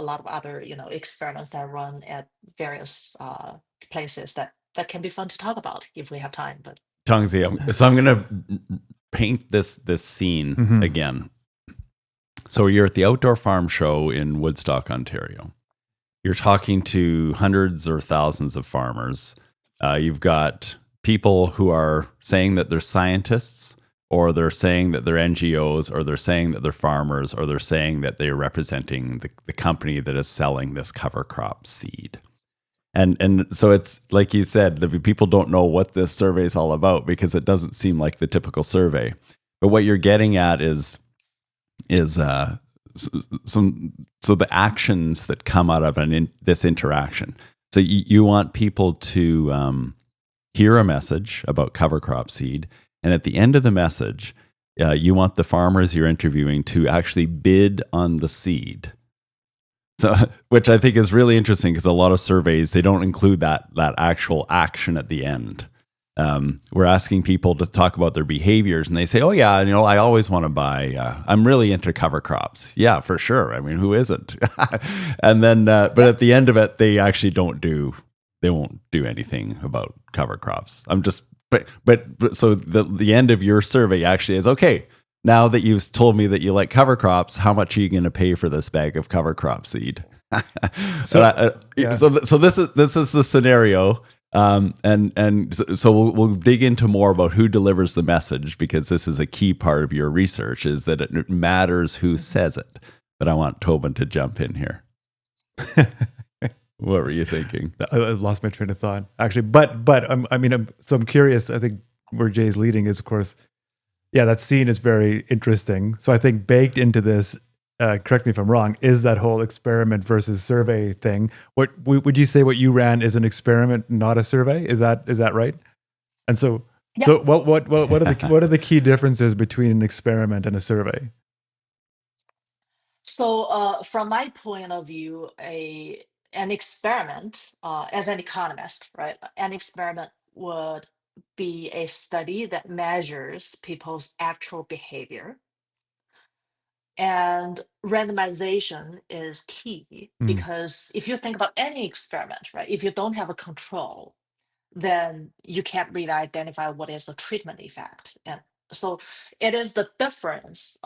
a lot of other experiments that run at various places that can be fun to talk about if we have time. But Tongzhe, so I'm going to paint this scene Mhm. again. So you're at the Outdoor Farm Show in Woodstock, Ontario. You're talking to hundreds or thousands of farmers. You've got people who are saying that they're scientists, or they're saying that they're NGOs, or they're saying that they're farmers, or they're saying that they're representing the company that is selling this cover crop seed. And so it's like you said, the people don't know what this survey is all about because it doesn't seem like the typical survey. But what you're getting at is some so the actions that come out of this interaction. So you want people to hear a message about cover crop seed, and at the end of the message, you want the farmers you're interviewing to actually bid on the seed. So, which I think is really interesting because a lot of surveys they don't include that actual action at the end. we're asking people to talk about their behaviors, and they say, "Oh yeah, I always want to buy. I'm really into cover crops. Yeah, for sure. I mean, who isn't?" And then, but at the end of it, they actually don't do. They won't do anything about cover crops. But so the end of your survey actually is okay. Now that you've told me that you like cover crops, how much are you going to pay for this bag of cover crop seed? So this is the scenario. So we'll dig into more about who delivers the message, because this is a key part of your research, is that it matters who says it. But I want Toban to jump in here. What were you thinking? I've lost my train of thought, actually. But I'm curious. I think where Jay's leading is, of course, that scene is very interesting. So I think baked into this, correct me if I'm wrong, is that whole experiment versus survey thing. What would you say? What you ran is an experiment, not a survey? Is that right? And so what are the key differences between an experiment and a survey? So, from my point of view, an experiment, as an economist, right? An experiment would be a study that measures people's actual behavior, and randomization is key Mm. because if you think about any experiment, right? If you don't have a control, then you can't really identify what is the treatment effect. And so it is the difference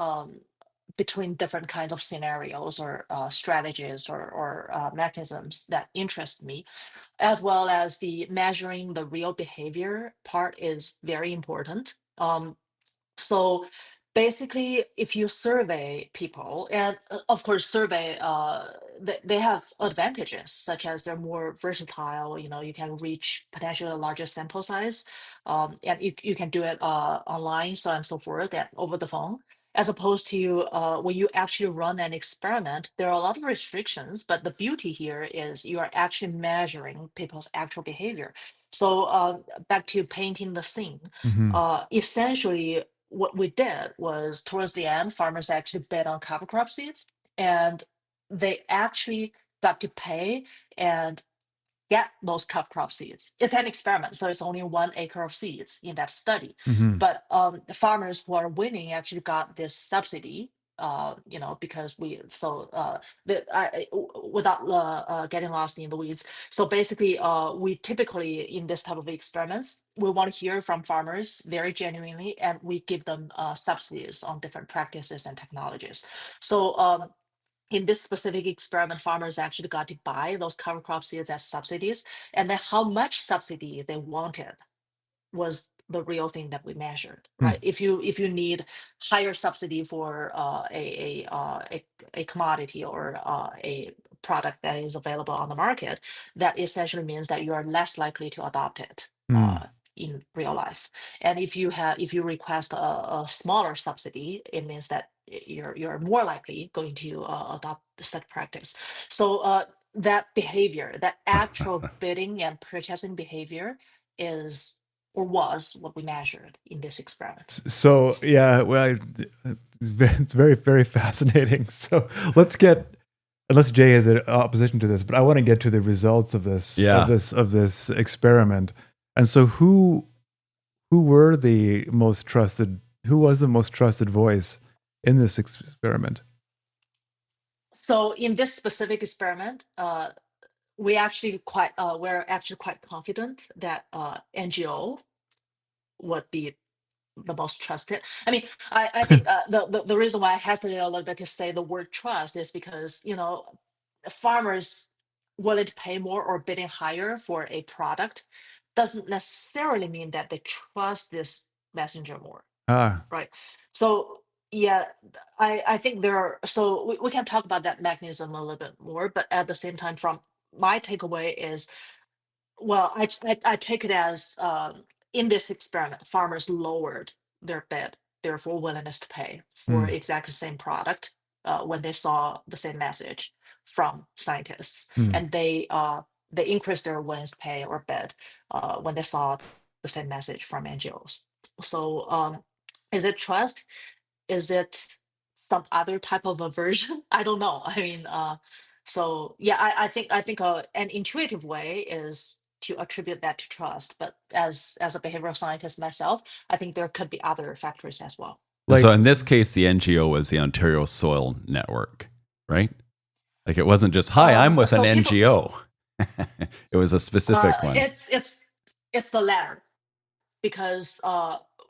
between different kinds of scenarios or strategies or mechanisms that interest me, as well as the measuring the real behavior part is very important. So basically, if you survey people, and of course, they have advantages such as they're more versatile. You can reach potentially a larger sample size, and you can do it online, so on and so forth, and over the phone. As opposed to when you actually run an experiment, there are a lot of restrictions, but the beauty here is you are actually measuring people's actual behavior. So back to painting the scene, Mm-hmm. essentially what we did was towards the end, farmers actually bid on cover crop seeds, and they actually got to pay and get those cover crop seeds. It's an experiment, so it's only 1 acre of seeds in that study. Mm-hmm. But the farmers who are winning actually got this subsidy. Because without getting lost in the weeds. So basically, we typically in this type of experiments, we want to hear from farmers very genuinely, and we give them subsidies on different practices and technologies. So in this specific experiment, farmers actually got to buy those cover crop seeds as subsidies, and then how much subsidy they wanted was the real thing that we measured, right? If you need higher subsidy for a commodity or a product that is available on the market, that essentially means that you are less likely to adopt it Mm. in real life. And if you request a smaller subsidy, it means that you're more likely going to adopt such practice. So that behavior, that actual bidding and purchasing behavior is or was what we measured in this experiment. So it's very, very fascinating. So unless Jay has an opposition to this, but I want to get to the results of this of this experiment. And so who was the most trusted voice in this experiment? So in this specific experiment, we're actually quite confident that NGO would be the most trusted. I mean, I think the reason why I hesitate a little bit to say the word trust is because farmers willing to pay more or bidding higher for a product doesn't necessarily mean that they trust this messenger more, Ah. right? So yeah, I think there are, so we can talk about that mechanism a little bit more, but at the same time, from my takeaway is, well, I take it as in this experiment, farmers lowered their bid, therefore willingness to pay for Mm. exactly the same product when they saw the same message from scientists, Mm. and they increased their willingness to pay or bid when they saw the same message from NGOs. So is it trust? Is it some other type of aversion? I don't know. I mean, so yeah, I think an intuitive way is to attribute that to trust. But as a behavioral scientist myself, I think there could be other factors as well. So in this case, the NGO was the Ontario Soil Network, right? Like it wasn't just, hi, I'm with an NGO. It was a specific one. It's the latter, because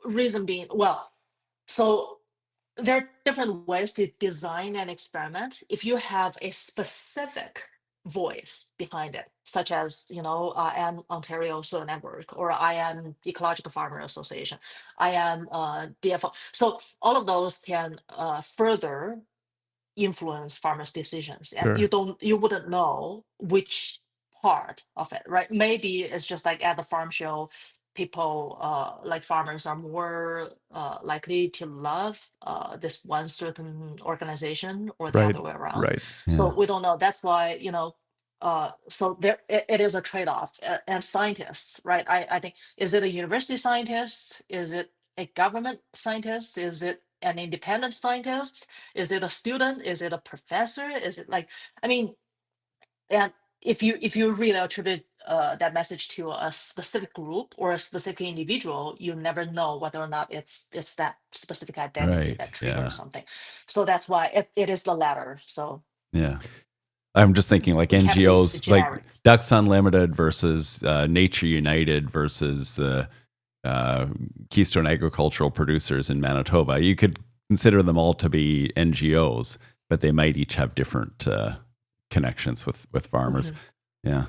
reason being, well, so there are different ways to design an experiment. If you have a specific voice behind it, such as, I am Ontario Soil Network, or I am Ecological Farmer Association, I am DFO. So all of those can further influence farmers' decisions, and Sure. you wouldn't know which part of it, right? Maybe it's just like at the farm show, people like farmers are more likely to love this one certain organization or the Right. other way around. Right. So Yeah. we don't know. That's why, so there it is a trade-off. And scientists, right? I think, is it a university scientist? Is it a government scientist? Is it an independent scientist? Is it a student? Is it a professor? Is it like, I mean, and if you really attribute that message to a specific group or a specific individual, you never know whether or not it's that specific identity Right. that Yeah. triggers something. So that's why it is the latter. So yeah. I'm just thinking like we can't be NGOs, like generic. Ducks Unlimited versus Nature United versus Keystone Agricultural Producers in Manitoba. You could consider them all to be NGOs, but they might each have different connections with farmers. Mhm. Yeah.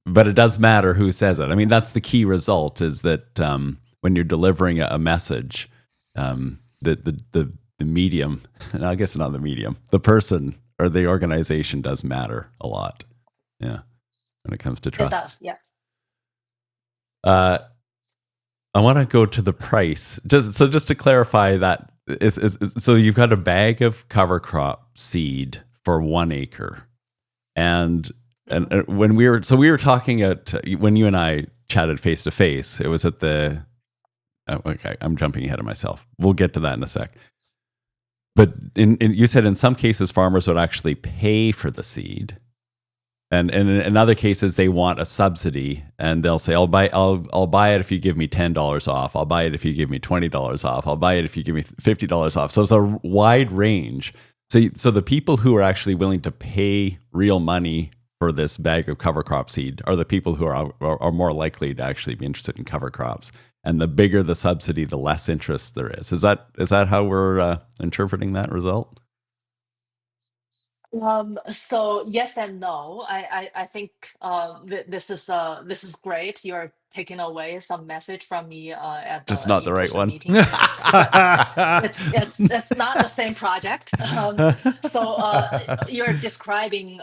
But it does matter who says it. I mean, that's the key result, is that when you're delivering a message, the medium, I guess not the medium, the person or the organization does matter a lot. Yeah. When it comes to It trust. does, yeah. I want to go to the price. Just to clarify that, so you've got a bag of cover crop seed for 1 acre. And when we were talking when you and I chatted face to face, it was at the, okay, I'm jumping ahead of myself. We'll get to that in a sec. But you said in some cases farmers would actually pay for the seed, and in other cases they want a subsidy, and they'll say, I'll buy it if you give me $10 off. I'll buy it if you give me $20 off. I'll buy it if you give me $50 off. So it's a wide range. So the people who are actually willing to pay real money for this bag of cover crop seed are the people who are more likely to actually be interested in cover crops. And the bigger the subsidy, the less interest there is. Is that how we're interpreting that result? So yes and no. I think this is great. You're taking away some message from me at Just the not the right in-person one. meeting, but it's not the same project. So you're describing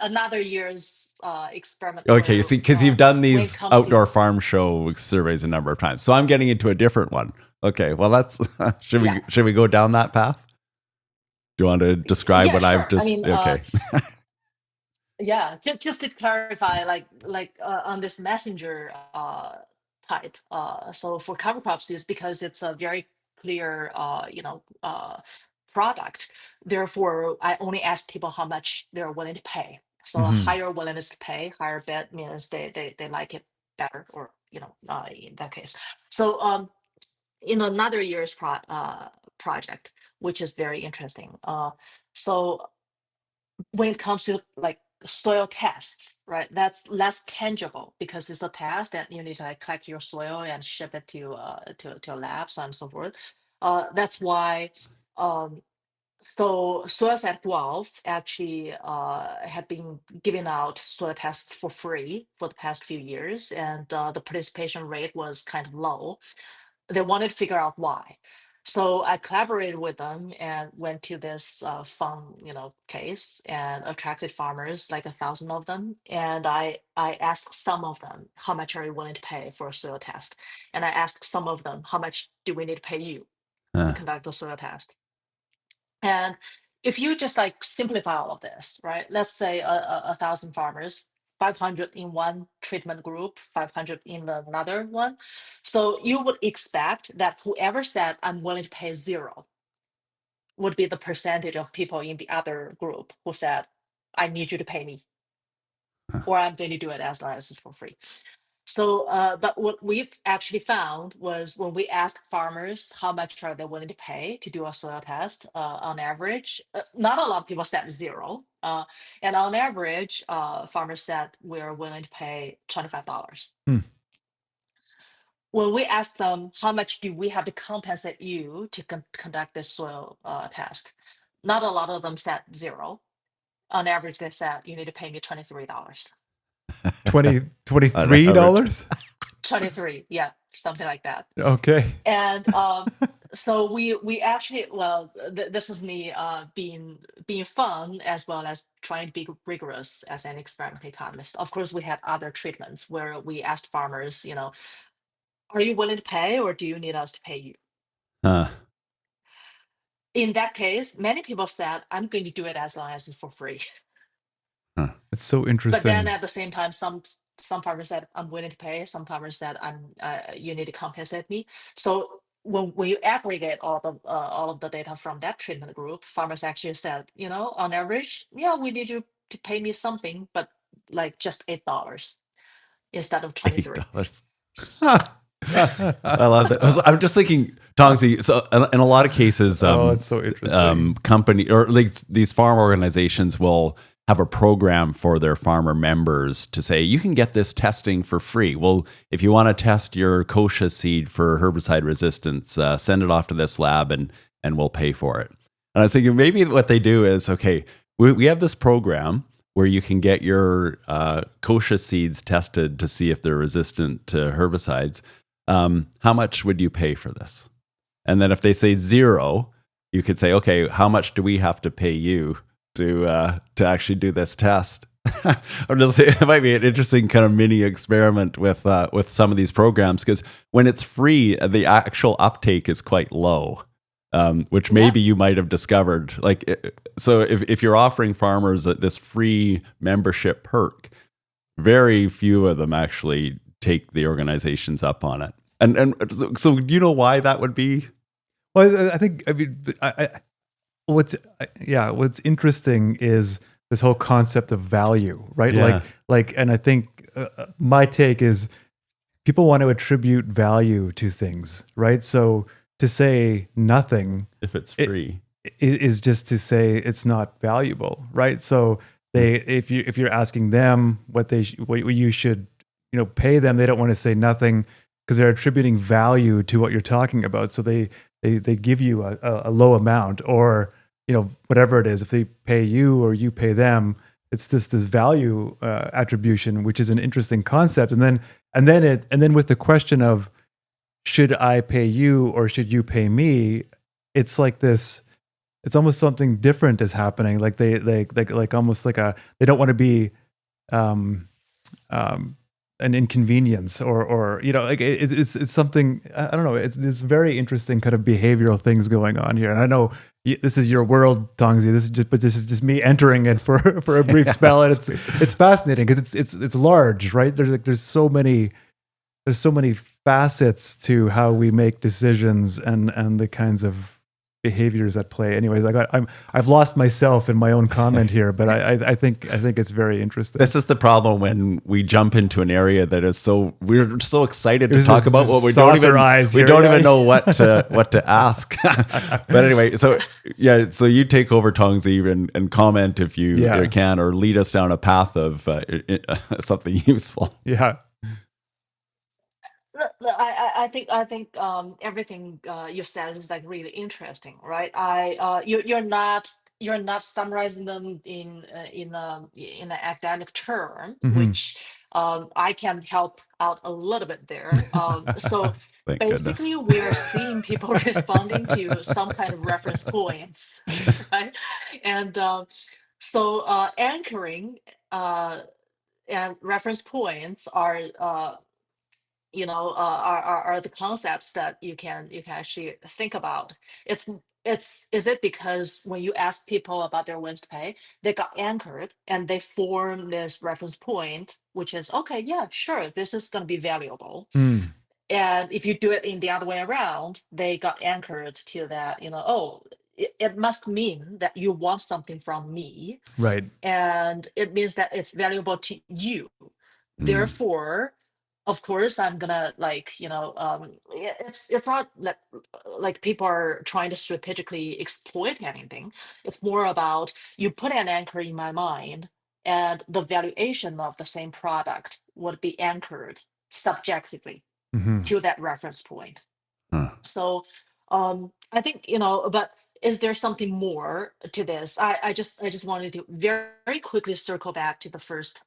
another year's experiment. Okay, you see, because you've done when it these comes outdoor to, farm show surveys a number of times, so I'm getting into a different one. Okay, well, that's yeah. should we go down that path? Do you want to describe Yeah, what I've sure. I just? mean, Okay. yeah, just to clarify, like on this messenger type. So for cover crops, is because it's a very clear, product. Therefore, I only ask people how much they're willing to pay. So a Mhm. higher willingness to pay, higher bet means they like it better, or in that case. So in another year's project, which is very interesting. So when it comes to like soil tests, right? That's less tangible because it's a test and you need to like collect your soil and ship it to a lab, so on and so forth. That's why um, so soils at Guelph actually have been giving out soil tests for free for the past few years, and the participation rate was kind of low. They wanted to figure out why. So I collaborated with them and went to this fun, case, and attracted farmers, like 1,000 of them. And I asked some of them, how much are you willing to pay for a soil test? And I asked some of them, how much do we need to pay you to Huh. conduct the soil test? And if you just like simplify all of this, right? Let's say 1,000 farmers, 500 in one treatment group, 500 in another one. So you would expect that whoever said, I'm willing to pay zero, would be the percentage of people in the other group who said, I need you to pay me. or I'm going to do it as long as it's for free. So, but what we've actually found was when we asked farmers how much are they willing to pay to do a soil test, on average, not a lot of people said zero. And on average, farmers said we're willing to pay $25. Hmm. When we asked them how much do we have to compensate you to conduct this soil test, not a lot of them said zero. On average, they said you need to pay me $23. On $23? average. 23, yeah, something like that. Okay. And so we actually, well, this is me being fun as well as trying to be rigorous as an experimental economist. Of course, we had other treatments where we asked farmers, are you willing to pay or do you need us to pay you? Huh. In that case, many people said, I'm going to do it as long as it's for free. Huh. It's so But interesting. then at the same time, some farmers said, I'm willing to pay. Some farmers said, you need to compensate me. So when you aggregate all of the data from that treatment group, farmers actually said, on average, yeah, we need you to pay me something, but like just $8 instead of 23. $8. I love that. I'm just thinking, Tongzhe. So, in a lot of cases, it's so interesting. company or like these farm organizations will have a program for their farmer members to say, you can get this testing for free. Well, if you want to test your kochia seed for herbicide resistance, send it off to this lab and we'll pay for it. And I was thinking maybe what they do is, okay, we have this program where you can get your kochia seeds tested to see if they're resistant to herbicides. How much would you pay for this? And then if they say zero, you could say, okay, how much do we have to pay you to actually do this test? I'm just saying, it might be an interesting kind of mini experiment with some of these programs, because when it's free, the actual uptake is quite low, which maybe you might have discovered. So if you're offering farmers this free membership perk, very few of them actually take the organizations up on it. And so do you know why that would be? Well, what's interesting is this whole concept of value, right? Yeah. And I think my take is people want to attribute value to things, right? So to say nothing, If it's free, is just to say it's not valuable, right? So if you're asking them what you should pay them, they don't want to say nothing because they're attributing value to what you're talking about. So they give you a low amount, or whatever it is. If they pay you or you pay them, it's this value attribution, which is an interesting concept. And then with the question of should I pay you or should you pay me, it's like this. It's almost something different is happening. Like they almost like they don't want to be an inconvenience or it's something, I don't know. It's very interesting kind of behavioral things going on here. And I know this is your world, Tongzhe. This is just me entering it for a brief spell, and it's fascinating because it's large, right? There's so many facets to how we make decisions and the kinds of behaviors at play. Anyways, I've lost myself in my own comment here, but I think it's very interesting. This is the problem when we jump into an area that is we're so excited to talk about what we don't even know what to ask. But anyway, so you take over, Tongzhe, and comment if you can, or lead us down a path of something useful. Yeah. I think everything you said is like really interesting, right? You're not summarizing them in an academic term, which I can help out a little bit there. So Thank basically, goodness. we are seeing people responding to some kind of reference points, right? And so anchoring and reference points are are the concepts that you can actually think about. Is it because when you ask people about their wins to pay, they got anchored and they form this reference point, which is okay, yeah, sure, this is going to be valuable. And if you do it in the other way around, they got anchored to that, oh, it must mean that you want something from me, Right. and it means that it's valuable to you. Mm. Therefore, of course, I'm gonna like, it's not like people are trying to strategically exploit anything. It's more about you put an anchor in my mind, and the valuation of the same product would be anchored subjectively Hmm. to that reference point. Huh. So I think, but is there something more to this? I just wanted to very quickly circle back to the first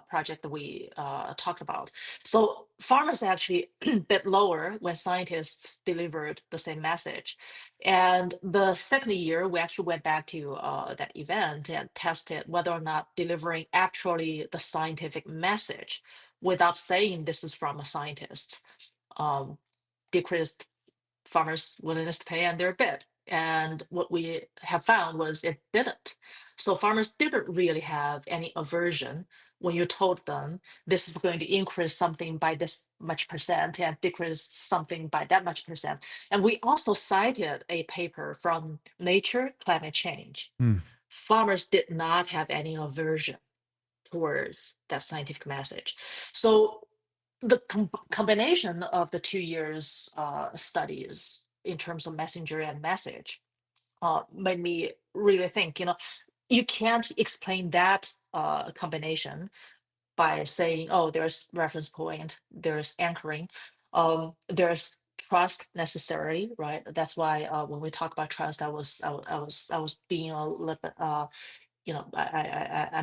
project that we talked about. So farmers actually bit lower when scientists delivered the same message. And the second year, we actually went back to that event and tested whether or not delivering actually the scientific message without saying this is from a scientist um, decreased farmers' willingness to pay and their bid. And what we have found was it didn't. So farmers didn't really have any aversion when you told them this is going to increase something by this much percent and decrease something by that much percent. And we also cited a paper from Nature Climate Change. Mm. Farmers did not have any aversion towards that scientific message. So the combination of the 2 years studies in terms of messenger and message made me really think, you can't explain that combination by saying, oh, there's reference point, there's anchoring, there's trust necessary, right? That's why when we talk about trust, I was being a little bit, I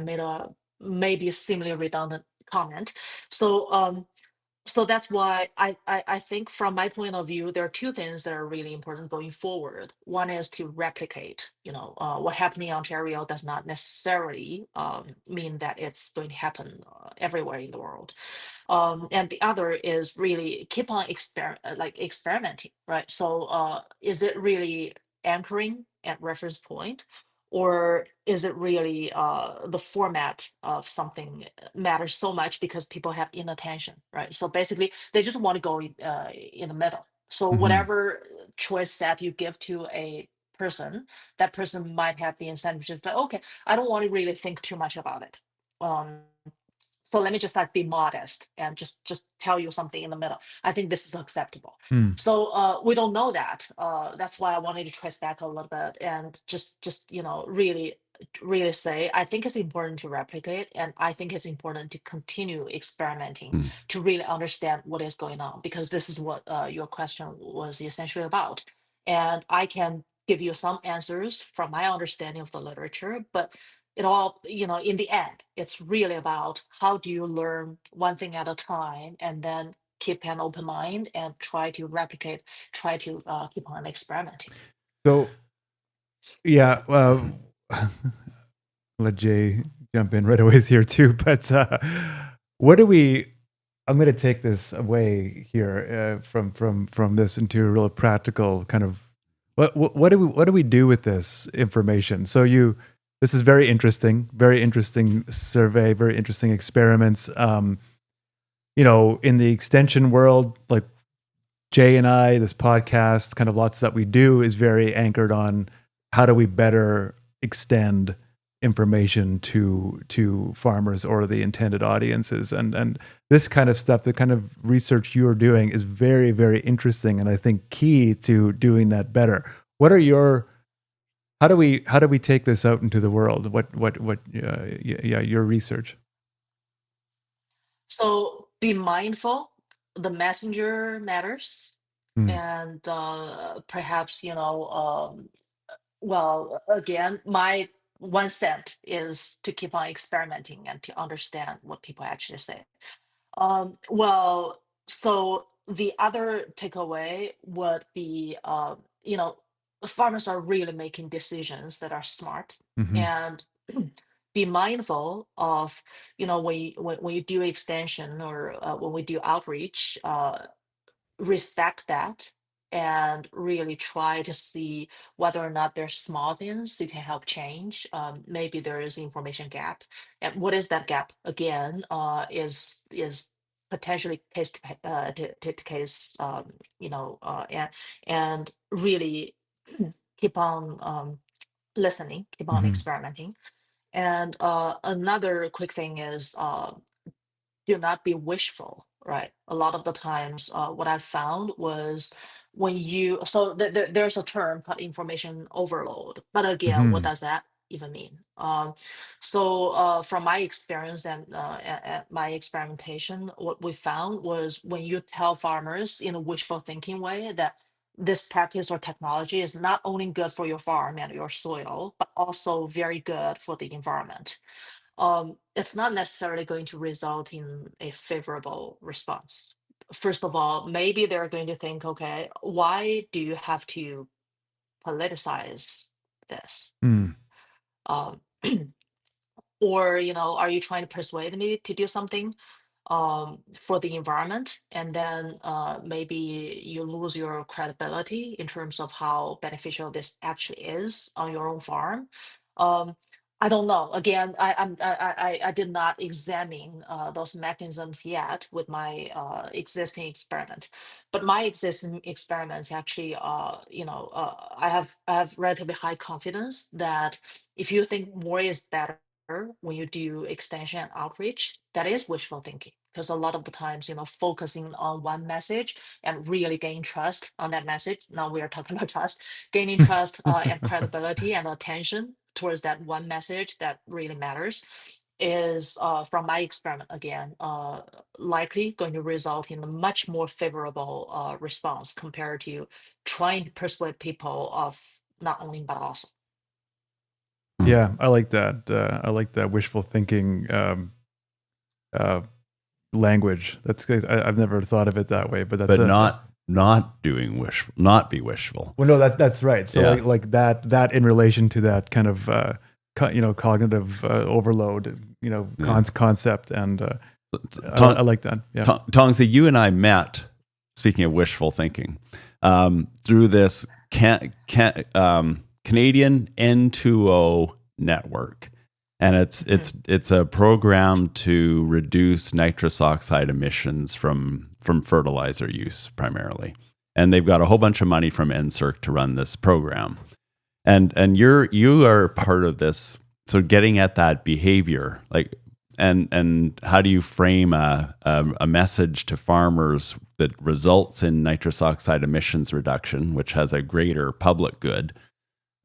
made a maybe a similarly redundant comment. So so that's why I think from my point of view, there are two things that are really important going forward. One is to replicate, what happened in Ontario does not necessarily mean that it's going to happen everywhere in the world. And the other is really keep on experimenting, right? So is it really anchoring at reference point, or is it really the format of something matters so much because people have inattention, right? So basically, they just want to go in the middle. So Hmm. whatever choice set you give to a person, that person might have the incentive to like, okay, I don't want to really think too much about it. Um, so let me just like be modest and just tell you something in the middle. I think this is acceptable. Mm. So we don't know that. That's why I wanted to trace back a little bit and just really say I think it's important to replicate, and I think it's important to continue experimenting Mm. to really understand what is going on, because this is what your question was essentially about. And I can give you some answers from my understanding of the literature, but it all, in the end, it's really about how do you learn one thing at a time and then keep an open mind and try to replicate, try to keep on experimenting. So yeah, let Jay jump in right away here too. But what do we? I'm going to take this away here from this into a real practical kind of what do we do with this information? So this is very interesting survey, very interesting experiments. In the extension world, like Jay and I, this podcast, kind of lots that we do is very anchored on how do we better extend information to farmers or the intended audiences, and this kind of stuff, the kind of research you're doing is very, very interesting, and I think key to doing that better. How do we take this out into the world? Your research? So be mindful, the messenger matters. Mm. And perhaps, well, again, my 1 cent is to keep on experimenting and to understand what people actually say. Well, so the other takeaway would be, farmers are really making decisions that are smart, Hmm. and be mindful of, when you do extension or when we do outreach, respect that and really try to see whether or not there's small things you can help change. Maybe there is information gap, and what is that gap again? Is potentially case to case, and really keep on listening, keep on Hmm. experimenting. And another quick thing is do not be wishful, right? A lot of the times, what I found was when you, so there's a term called information overload. But again, what Hmm. does that even mean? From my experience and my experimentation, what we found was when you tell farmers in a wishful thinking way that this practice or technology is not only good for your farm and your soil, but also very good for the environment, it's not necessarily going to result in a favorable response. First of all, maybe they're going to think, okay, why do you have to politicize this? Mm. Um, or, are you trying to persuade me to do something for the environment? And then maybe you lose your credibility in terms of how beneficial this actually is on your own farm. Um, I don't know. Again, I did not examine those mechanisms yet with my existing experiment, but my existing experiments actually, I have relatively high confidence that if you think more is better when you do extension and outreach, that is wishful thinking. Because a lot of the times, focusing on one message and really gain trust on that message. Now we are talking about trust, gaining trust and credibility and attention towards that one message that really matters is, from my experiment again, likely going to result in a much more favorable response compared to trying to persuade people of not only but also. Hmm. Yeah, I like that. I like that wishful thinking uh, language. That's good. I've never thought of it that way, but that's But a not doing wishful, not be wishful. well, no, that's right. So Yeah. like that in relation to that kind of cognitive overload, Yeah. concept, and Tong, I like that. Yeah. Tongzhe, you and I met, speaking of wishful thinking, through this Canadian N2O network. And it's a program to reduce nitrous oxide emissions from fertilizer use primarily. And they've got a whole bunch of money from NSERC to run this program. And you are part of this. So getting at that behavior, like, and how do you frame a message to farmers that results in nitrous oxide emissions reduction, which has a greater public good,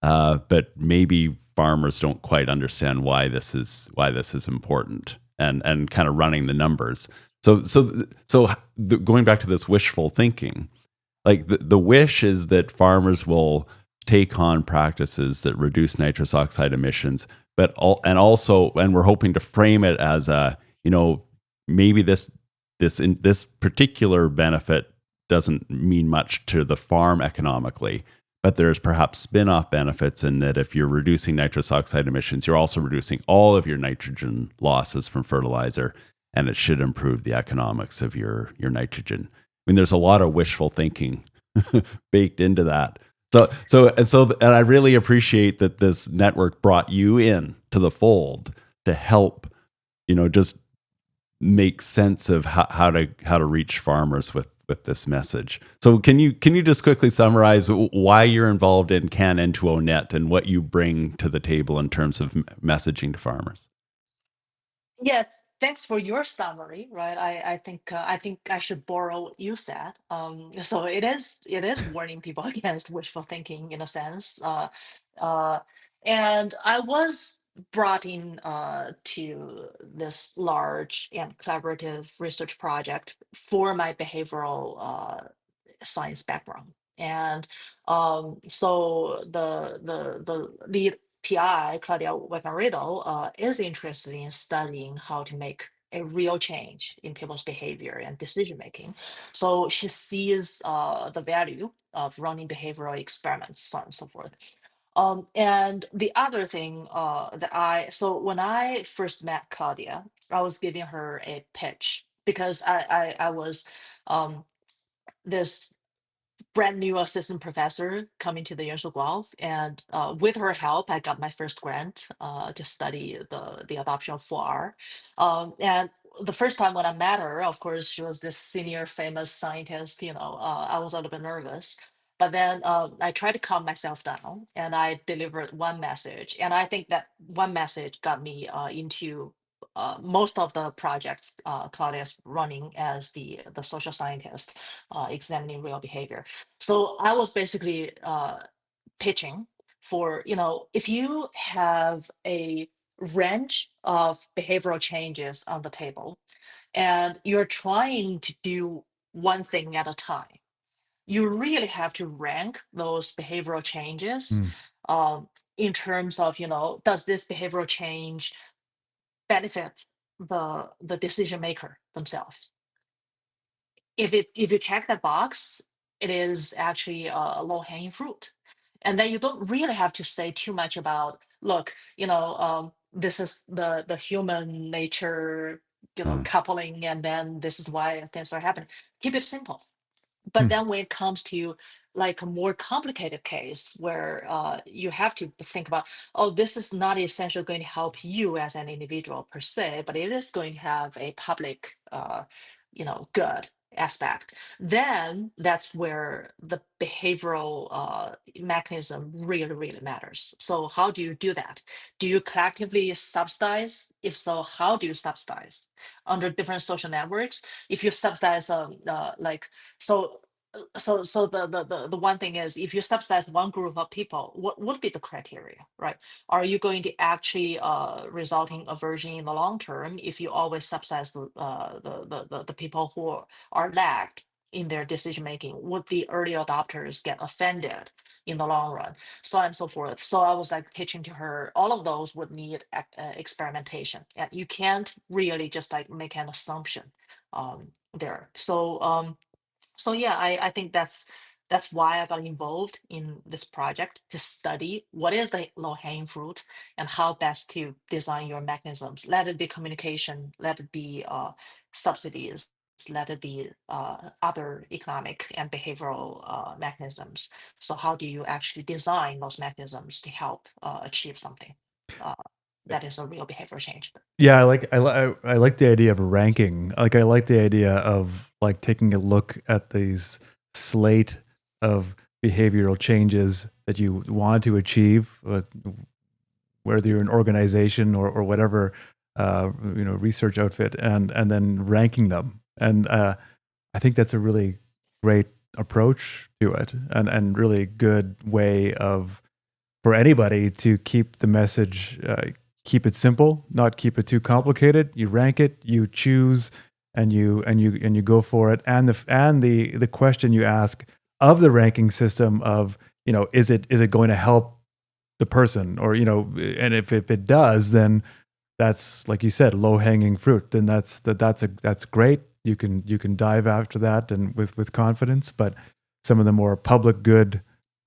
but maybe farmers don't quite understand why this is important, and kind of running the numbers. Going back to this wishful thinking, like the wish is that farmers will take on practices that reduce nitrous oxide emissions, and we're hoping to frame it as maybe this particular benefit doesn't mean much to the farm economically, but there's perhaps spin-off benefits in that if you're reducing nitrous oxide emissions, you're also reducing all of your nitrogen losses from fertilizer, and it should improve the economics of your nitrogen. I mean, there's a lot of wishful thinking baked into that. And I really appreciate that this network brought you in to the fold to help, just make sense of how to reach farmers with this message. So can you just quickly summarize why you're involved in CAN N2O Net and what you bring to the table in terms of messaging to farmers? Yes, thanks for your summary, right? I think I should borrow what you said. So it is warning people against wishful thinking in a sense. Uh, and I was brought in to this large and collaborative research project for my behavioral science background. And so the lead PI, Claudia Wether, is interested in studying how to make a real change in people's behavior and decision making. So she sees the value of running behavioral experiments, so on and so forth. And the other thing so when I first met Claudia, I was giving her a pitch because I was um, this brand new assistant professor coming to the University of Guelph, and with her help, I got my first grant to study the adoption of 4R. And the first time when I met her, of course, she was this senior famous scientist. I was a little bit nervous. But then I tried to calm myself down, and I delivered one message. And I think that one message got me into most of the projects Claudia's running as the social scientist examining real behavior. So I was basically pitching for, if you have a range of behavioral changes on the table and you're trying to do one thing at a time, you really have to rank those behavioral changes Mm. um, in terms of, does this behavioral change benefit the decision maker themselves? If you check that box, it is actually a low hanging fruit. And then you don't really have to say too much about, look, this is the human nature, Mm. coupling, and then this is why things are happening. Keep it simple. But Mm. then when it comes to like a more complicated case where you have to think about, oh, this is not essentially going to help you as an individual per se, but it is going to have a public, good aspect, then that's where the behavioral mechanism really, really matters. So how do you do that? Do you collectively subsidize? If so, how do you subsidize under different social networks? If you subsidize like so the one thing is, if you subsidize one group of people, what would be the criteria, right? Are you going to actually result in aversion in the long term if you always subsidize the people who are lagged in their decision making? Would the early adopters get offended in the long run, so on and so forth? So I was like pitching to her, all of those would need experimentation, and you can't really just like make an assumption there. So yeah, I think that's why I got involved in this project, to study what is the low hanging fruit and how best to design your mechanisms. Let it be communication, let it be subsidies, let it be other economic and behavioral mechanisms. So how do you actually design those mechanisms to help achieve something uh, that is a real behavioral change? Yeah, I like the idea of ranking. Like I like the idea of like taking a look at these slate of behavioral changes that you want to achieve, whether you're an organization or whatever, research outfit, and then ranking them. And I think that's a really great approach to it, and really good way of for anybody to keep the message, keep it simple, not keep it too complicated. You rank it, you choose, and you go for it. And the question you ask of the ranking system of, is it going to help the person, or and if it does, then that's, like you said, low hanging fruit. Then that's great. You can dive after that and with confidence. But some of the more public good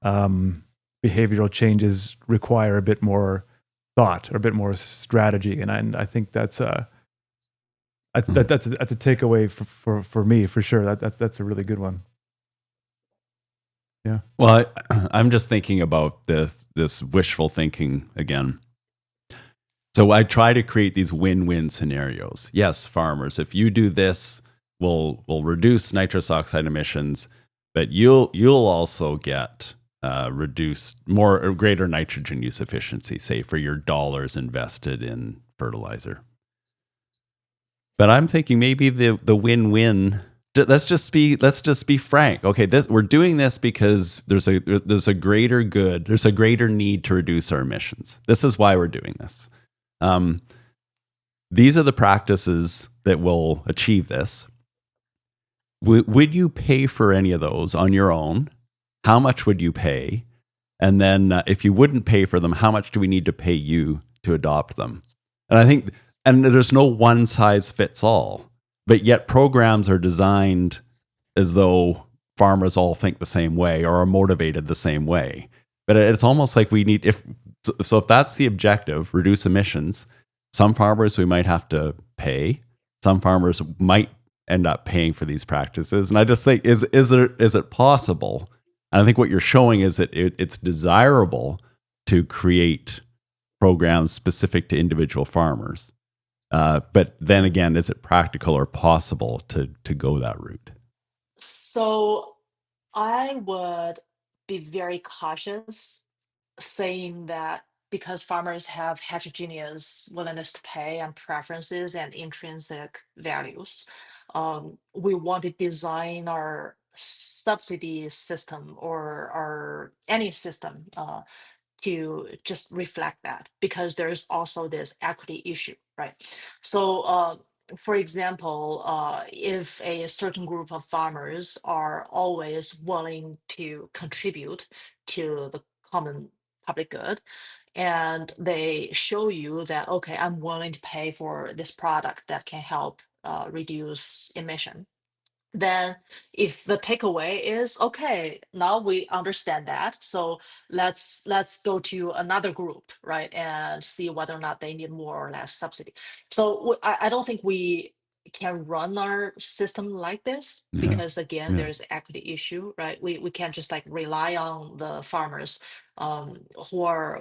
behavioral changes require a bit more thought or a bit more strategy, and I think that's a takeaway for me for sure. That's a really good one. Yeah. Well, I'm just thinking about this wishful thinking again. So I try to create these win-win scenarios. Yes, farmers, if you do this, we'll reduce nitrous oxide emissions, but you'll also get greater nitrogen use efficiency, say for your dollars invested in fertilizer. But I'm thinking maybe the win-win. Let's just be frank. Okay, we're doing this because there's a greater good. There's a greater need to reduce our emissions. This is why we're doing this. These are the practices that will achieve this. Would you pay for any of those on your own? How much would you pay? And then if you wouldn't pay for them, how much do we need to pay you to adopt them? And I think, and there's no one size fits all. But yet programs are designed as though farmers all think the same way or are motivated the same way. But it's almost like we need, if that's the objective, reduce emissions, some farmers we might have to pay. Some farmers might end up paying for these practices. And I just think, is it possible? And I think what you're showing is that it's desirable to create programs specific to individual farmers. But then again, is it practical or possible to go that route? So I would be very cautious saying that because farmers have heterogeneous willingness to pay and preferences and intrinsic values, we want to design our subsidy system or our any system to just reflect that, because there's also this equity issue, right? So, for example, if a certain group of farmers are always willing to contribute to the common public good, and they show you that, okay, I'm willing to pay for this product that can help reduce emission, then if the takeaway is, okay, now we understand that, so let's go to another group, right, and see whether or not they need more or less subsidy. So I don't think we can run our system like this, Yeah. because again, Yeah. there's equity issue, right? We can't just like rely on the farmers who are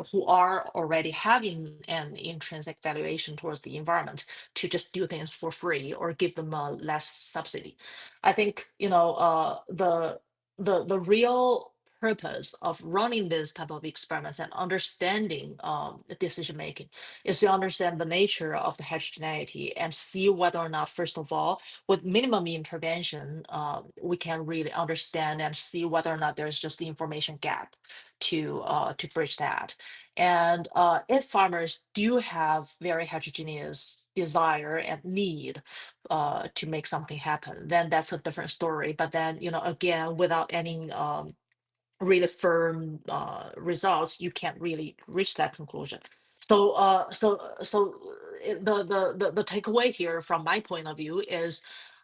already having an intrinsic valuation towards the environment to just do things for free or give them less subsidy. I think, the real purpose of running this type of experiments and understanding the decision making is to understand the nature of the heterogeneity and see whether or not, first of all, with minimum intervention, we can really understand and see whether or not there's just the information gap to bridge that. And if farmers do have very heterogeneous desire and need to make something happen, then that's a different story. But then, again, without any really firm results, you can't really reach that conclusion. So the takeaway here, from my point of view, is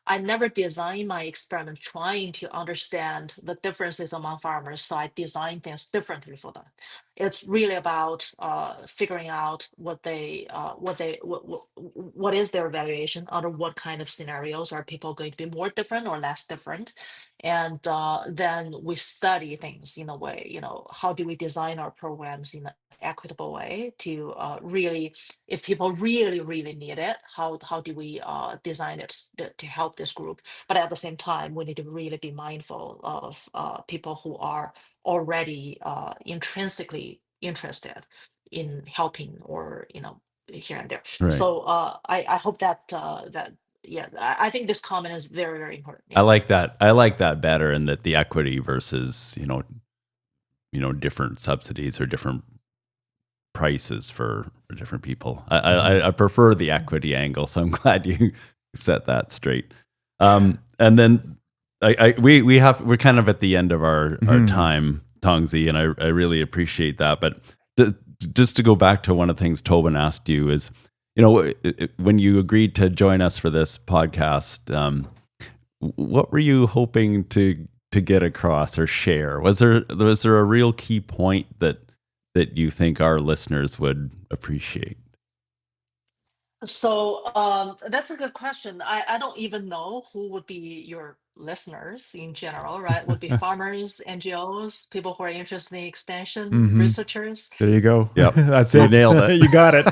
I never design my experiment trying to understand the differences among farmers, so I design things differently for them. It's really about figuring out what is their evaluation, under what kind of scenarios are people going to be more different or less different, and then we study things in a way, how do we design our programs in an equitable way to really, if people really really need it, how do we design it to help this group. But at the same time, we need to really be mindful of people who are already intrinsically interested in helping, or here and there. Right. So I hope that yeah, I think this comment is very very important. I Yeah. like that. I like that better, and that the equity versus different subsidies or different prices for different people. I prefer the equity angle, so I'm glad you set that straight. And then we're kind of at the end of our time, Tongzhe, and I really appreciate that. But just to go back to one of the things Toban asked you is, when you agreed to join us for this podcast, what were you hoping to get across or share? Was there a real key point that you think our listeners would appreciate? So that's a good question. I don't even know who would be your listeners in general, right? Would be farmers, NGOs, people who are interested in extension, researchers. There you go. Yep. That's You it. nailed it. You got it.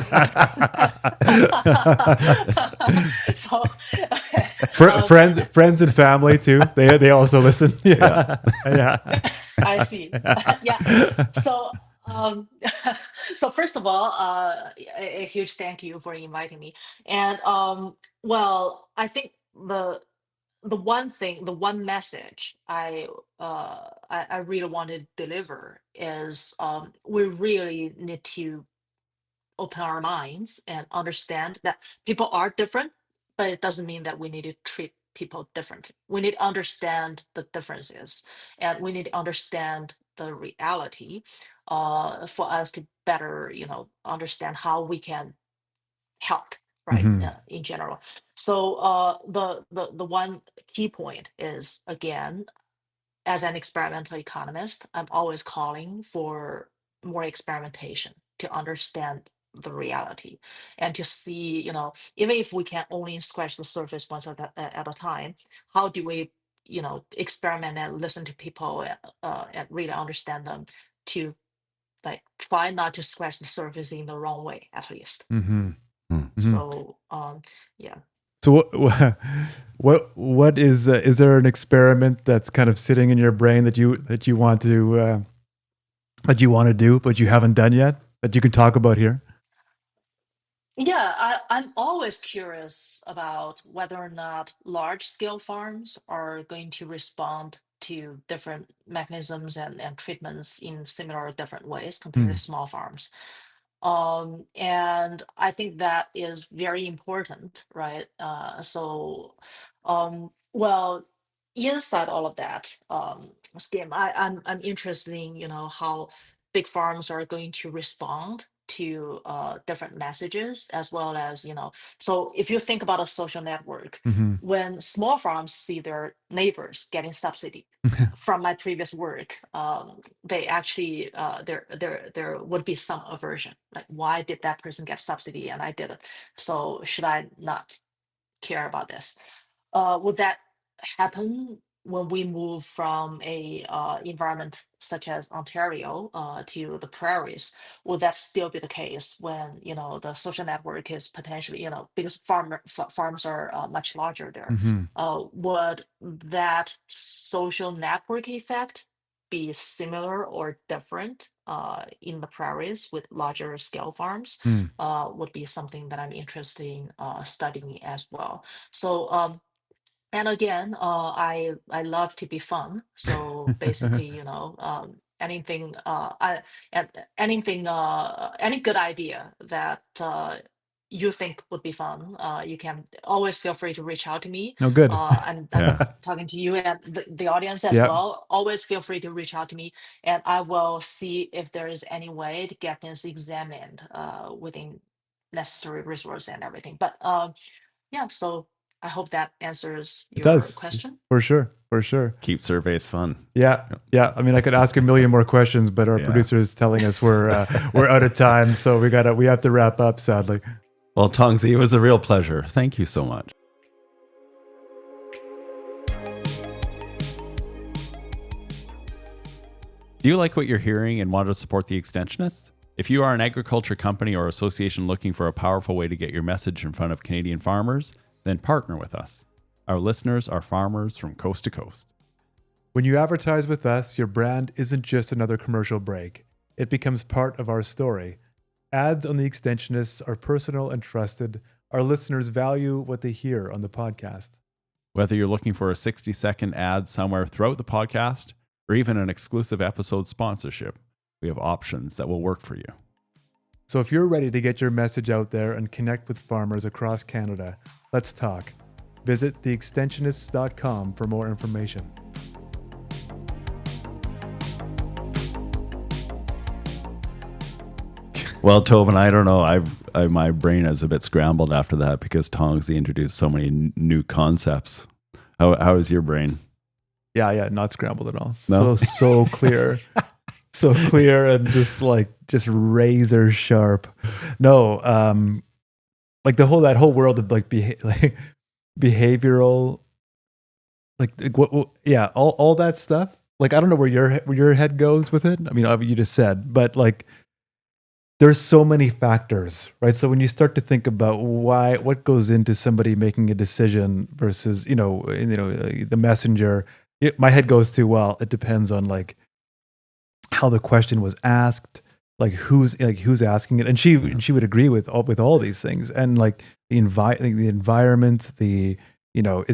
So Friends and family too. They also listen. Yeah. Yeah. I see. Yeah. So, so first of all, a huge thank you for inviting me. And well, I think the one message I really want to deliver is, we really need to open our minds and understand that people are different, but it doesn't mean that we need to treat people differently. We need to understand the differences, and we need to understand the reality for us to better, understand how we can help, right? In general. So the one key point is, again, as an experimental economist, I'm always calling for more experimentation to understand the reality, and to see, even if we can only scratch the surface once at a time, how do we, experiment and listen to people, and really understand them, to like try not to scratch the surface in the wrong way, at least. Mm-hmm. So, yeah. So what is there an experiment that's kind of sitting in your brain that you want to do but you haven't done yet that you can talk about here? Yeah, I'm always curious about whether or not large scale farms are going to respond to different mechanisms and treatments in similar or different ways compared to Hmm. small farms. And I think that is very important, right? Well, inside all of that scheme, I'm interested in, how big farms are going to respond to different messages, as well as, so if you think about a social network, Hmm. when small farms see their neighbors getting subsidy from my previous work, they actually there would be some aversion, like why did that person get subsidy and I didn't? So should I not care about this? Would that happen when we move from a environment such as Ontario to the prairies? Would that still be the case when the social network is potentially because farms are much larger there? Hmm. Would that social network effect be similar or different in the prairies with larger scale farms? Hmm. Would be something that I'm interested in studying as well. So and again, I love to be fun. So basically, anything anything any good idea that you think would be fun, you can always feel free to reach out to me. Oh, good. I'm Yeah. talking to you and the audience as Yep. well. Always feel free to reach out to me, and I will see if there is any way to get this examined within necessary resource and everything. But yeah, so I hope that answers It your does, question. for sure, for sure. Keep surveys fun. Yeah, yeah. I mean, I could ask a million more questions, but our Yeah. producer is telling us we're out of time, so we have to wrap up, sadly. Well, Tongzhe, it was a real pleasure. Thank you so much. Do you like what you're hearing and want to support the Extensionists? If you are an agriculture company or association looking for a powerful way to get your message in front of Canadian farmers, then partner with us. Our listeners are farmers from coast to coast. When you advertise with us, your brand isn't just another commercial break. It becomes part of our story. Ads on the Extensionists are personal and trusted. Our listeners value what they hear on the podcast. Whether you're looking for a 60-second ad somewhere throughout the podcast or even an exclusive episode sponsorship, we have options that will work for you. So if you're ready to get your message out there and connect with farmers across Canada, let's talk. Visit theextensionists.com for more information. Well, Toban, I don't know. My brain is a bit scrambled after that because Tongzhe introduced so many new concepts. How is your brain? Yeah, not scrambled at all. No? So clear. So clear and just razor sharp. No, like that whole world of like behavioral, yeah, all that stuff. Like I don't know where your head goes with it. I mean, you just said, but like there's so many factors, right? So when you start to think about what goes into somebody making a decision versus the messenger, my head goes to, well, it depends on like how the question was asked, like who's asking it, and she would agree with all these things, and like the environment, is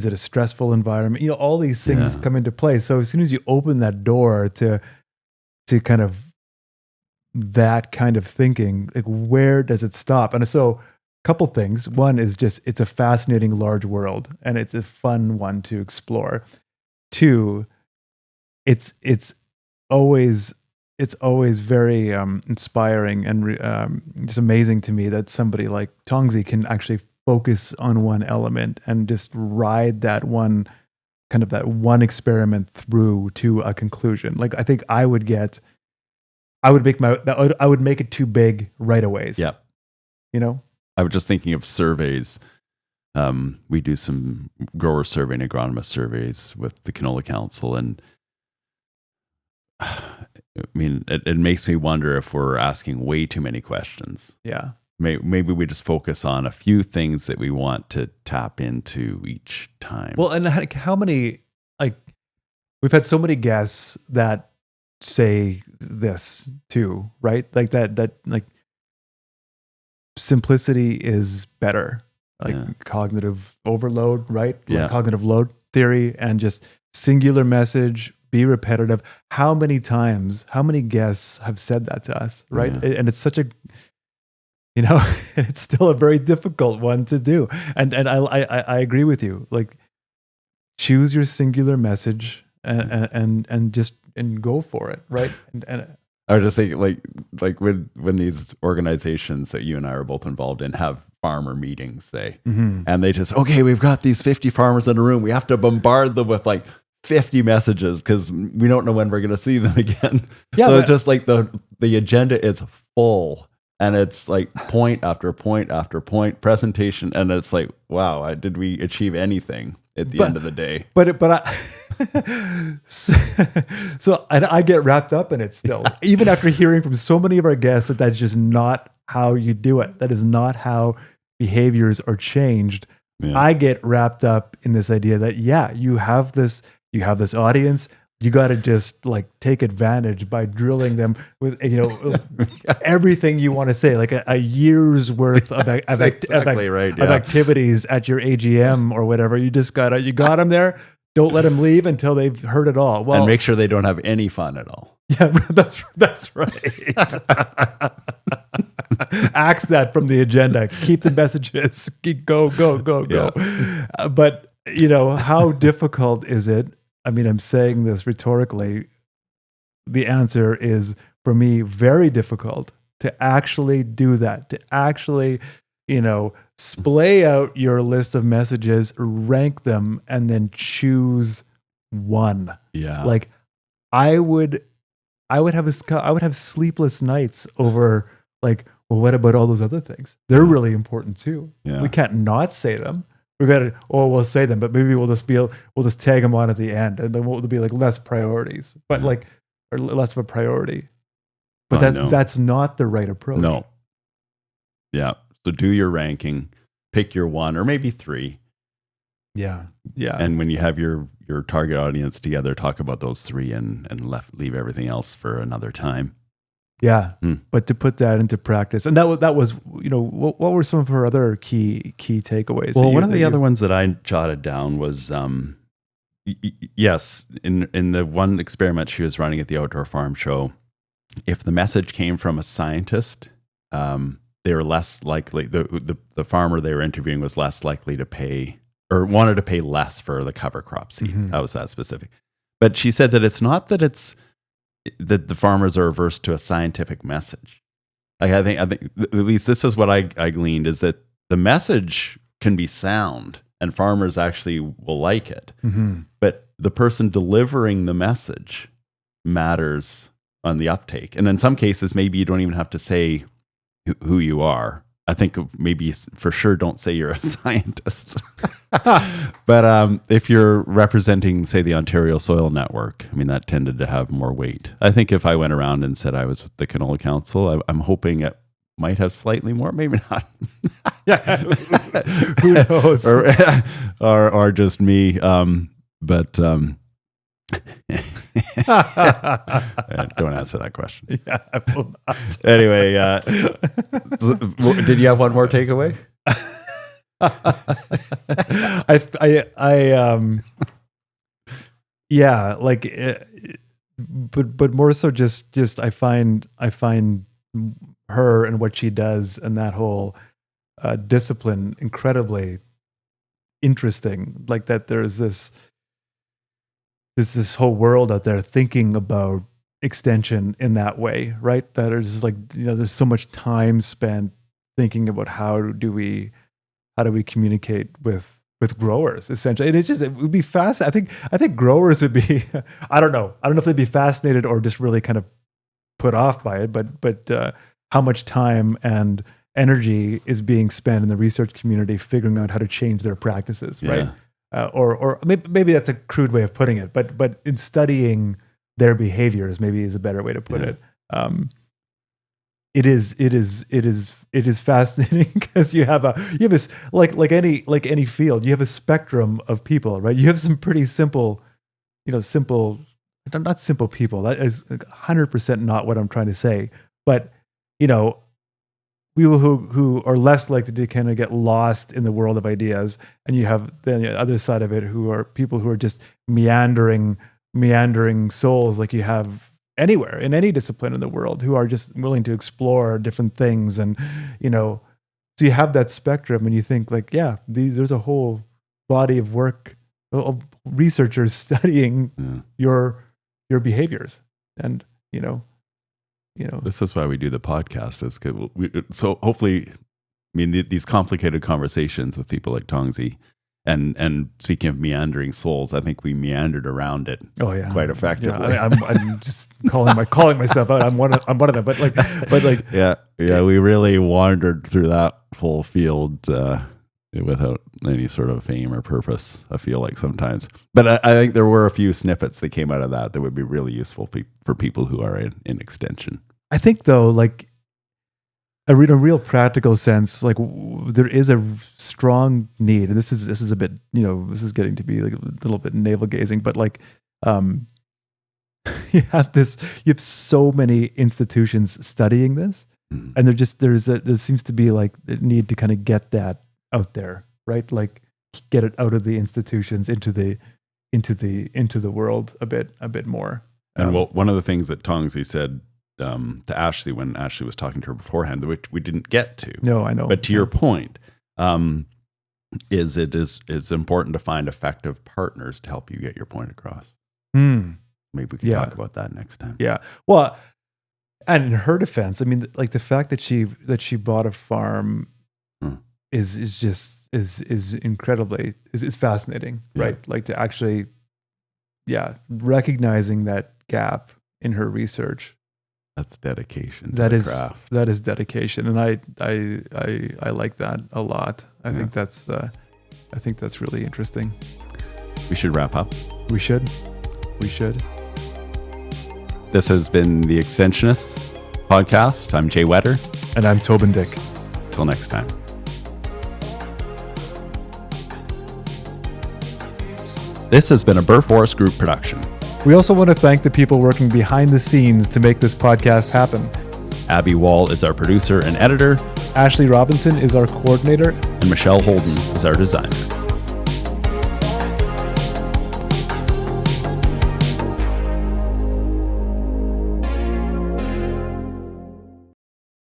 it a stressful environment? All these things come into play. So as soon as you open that door to kind of that kind of thinking, like where does it stop? And so a couple things. One is just it's a fascinating large world, and it's a fun one to explore. Two, it's always very inspiring and it's amazing to me that somebody like Tongzhe can actually focus on one element and just ride that one experiment through to a conclusion. Like I think I would make it too big right away. Yeah. I was just thinking of surveys. We do some grower survey and agronomist surveys with the Canola Council, and I mean, it makes me wonder if we're asking way too many questions. Yeah. maybe we just focus on a few things that we want to tap into each time. Well, and how many, like, we've had so many guests that say this too, right? Like that like simplicity is better, like cognitive overload, right? Like cognitive load theory, and just singular message, be repetitive. How many guests have said that to us, right? And it's such a, it's still a very difficult one to do. And I agree with you. Like, choose your singular message and just go for it, right? And I was just thinking, like when these organizations that you and I are both involved in have farmer meetings, say, and they just, okay, we've got these 50 farmers in a room. We have to bombard them with like 50 messages because we don't know when we're going to see them again. Yeah, so it's just like the agenda is full, and it's like point after point after point presentation, and it's like, wow, did we achieve anything at the end of the day? So I get wrapped up in it still, even after hearing from so many of our guests that that's just not how you do it. That is not how behaviors are changed. Yeah. I get wrapped up in this idea that, you have this audience. You got to just like take advantage by drilling them with, everything you want to say, like a year's worth of activities at your AGM or whatever. You got them there. Don't let them leave until they've heard it all. Well, and make sure they don't have any fun at all. Yeah, that's right. Axe that from the agenda. Keep the messages. Go. But how difficult is it? I mean, I'm saying this rhetorically. The answer is, for me, very difficult to actually do that, to actually, splay out your list of messages, rank them, and then choose one. Yeah. Like, I would have sleepless nights over, like, well, what about all those other things? They're really important too. Yeah. We can't not say them. We'll say them, but maybe we'll just tag them on at the end, and then there'll be like less priorities, but or less of a priority. But that's not the right approach. No. Yeah. So do your ranking, pick your one or maybe three. Yeah. And when you have your target audience together, talk about those three and leave everything else for another time. Yeah. But to put that into practice, and that was what were some of her other key takeaways? Well, one of the other ones that I jotted down was, yes, in the one experiment she was running at the outdoor farm show, if the message came from a scientist, they were less likely, the farmer they were interviewing was less likely to pay, or wanted to pay less for the cover crop seed. That was that specific. But she said that it's not that that the farmers are averse to a scientific message. Like, I think at least this is what I gleaned, is that the message can be sound and farmers actually will like it. But the person delivering the message matters on the uptake. And in some cases, maybe you don't even have to say who you are. I think maybe for sure don't say you're a scientist. But if you're representing, say, the Ontario Soil Network, I mean, that tended to have more weight. I think if I went around and said I was with the Canola Council, I'm hoping it might have slightly more, maybe not. Who knows? or just me. But don't answer that question. Yeah, I will not. Anyway, did you have one more takeaway? But more so just I find her and what she does and that whole discipline incredibly interesting. Like, that there's this whole world out there thinking about extension in that way, right? That is like, there's so much time spent thinking about how do we communicate with growers, essentially. And it would be fast. I think growers would be, I don't know if they'd be fascinated or just really kind of put off by it, but how much time and energy is being spent in the research community figuring out how to change their practices, right? Or maybe that's a crude way of putting it, but in studying their behaviors, maybe is a better way to put it. is fascinating because you have this like any field, you have a spectrum of people, right? You have some pretty simple, not simple people. That is 100% not what I'm trying to say. But people who are less likely to kind of get lost in the world of ideas, and you have then the other side of it, who are people who are just meandering souls, like you have anywhere in any discipline in the world, who are just willing to explore different things. And so you have that spectrum, and you think like, yeah, there's a whole body of work of researchers studying your behaviors. And this is why we do the podcast, is so hopefully, these complicated conversations with people like Tongzhe, and speaking of meandering souls, I think we meandered around it. Oh yeah, quite effectively. Yeah, I'm just calling myself out. I'm one of them. But like yeah, we really wandered through that whole field without any sort of aim or purpose, I feel like sometimes. But I think there were a few snippets that came out of that would be really useful for people who are in extension. I think though, like in a real practical sense, like there is a strong need, and this is a bit, this is getting to be like a little bit navel gazing, but like you have so many institutions studying this, and there seems to be like the need to kind of get that out there, right? Like get it out of the institutions into the world a bit more. And one of the things that Tongzhe said to Ashley when Ashley was talking to her beforehand, which we didn't get to. No, I know. But to your point, it's important to find effective partners to help you get your point across. Maybe we can talk about that next time. Yeah. Well, and in her defense, I mean, like the fact that she bought a farm is incredibly is fascinating, right? Like to actually, recognizing that gap in her research. That's dedication. That is dedication, and I like that a lot. I think that's really interesting. We should wrap up. We should. This has been the Extensionists podcast. I'm Jay Whetter, and I'm Toban Dyck. Till next time. This has been a Burr Forest Group production. We also want to thank the people working behind the scenes to make this podcast happen. Abby Wall is our producer and editor. Ashley Robinson is our coordinator. And Michelle Holden is our designer.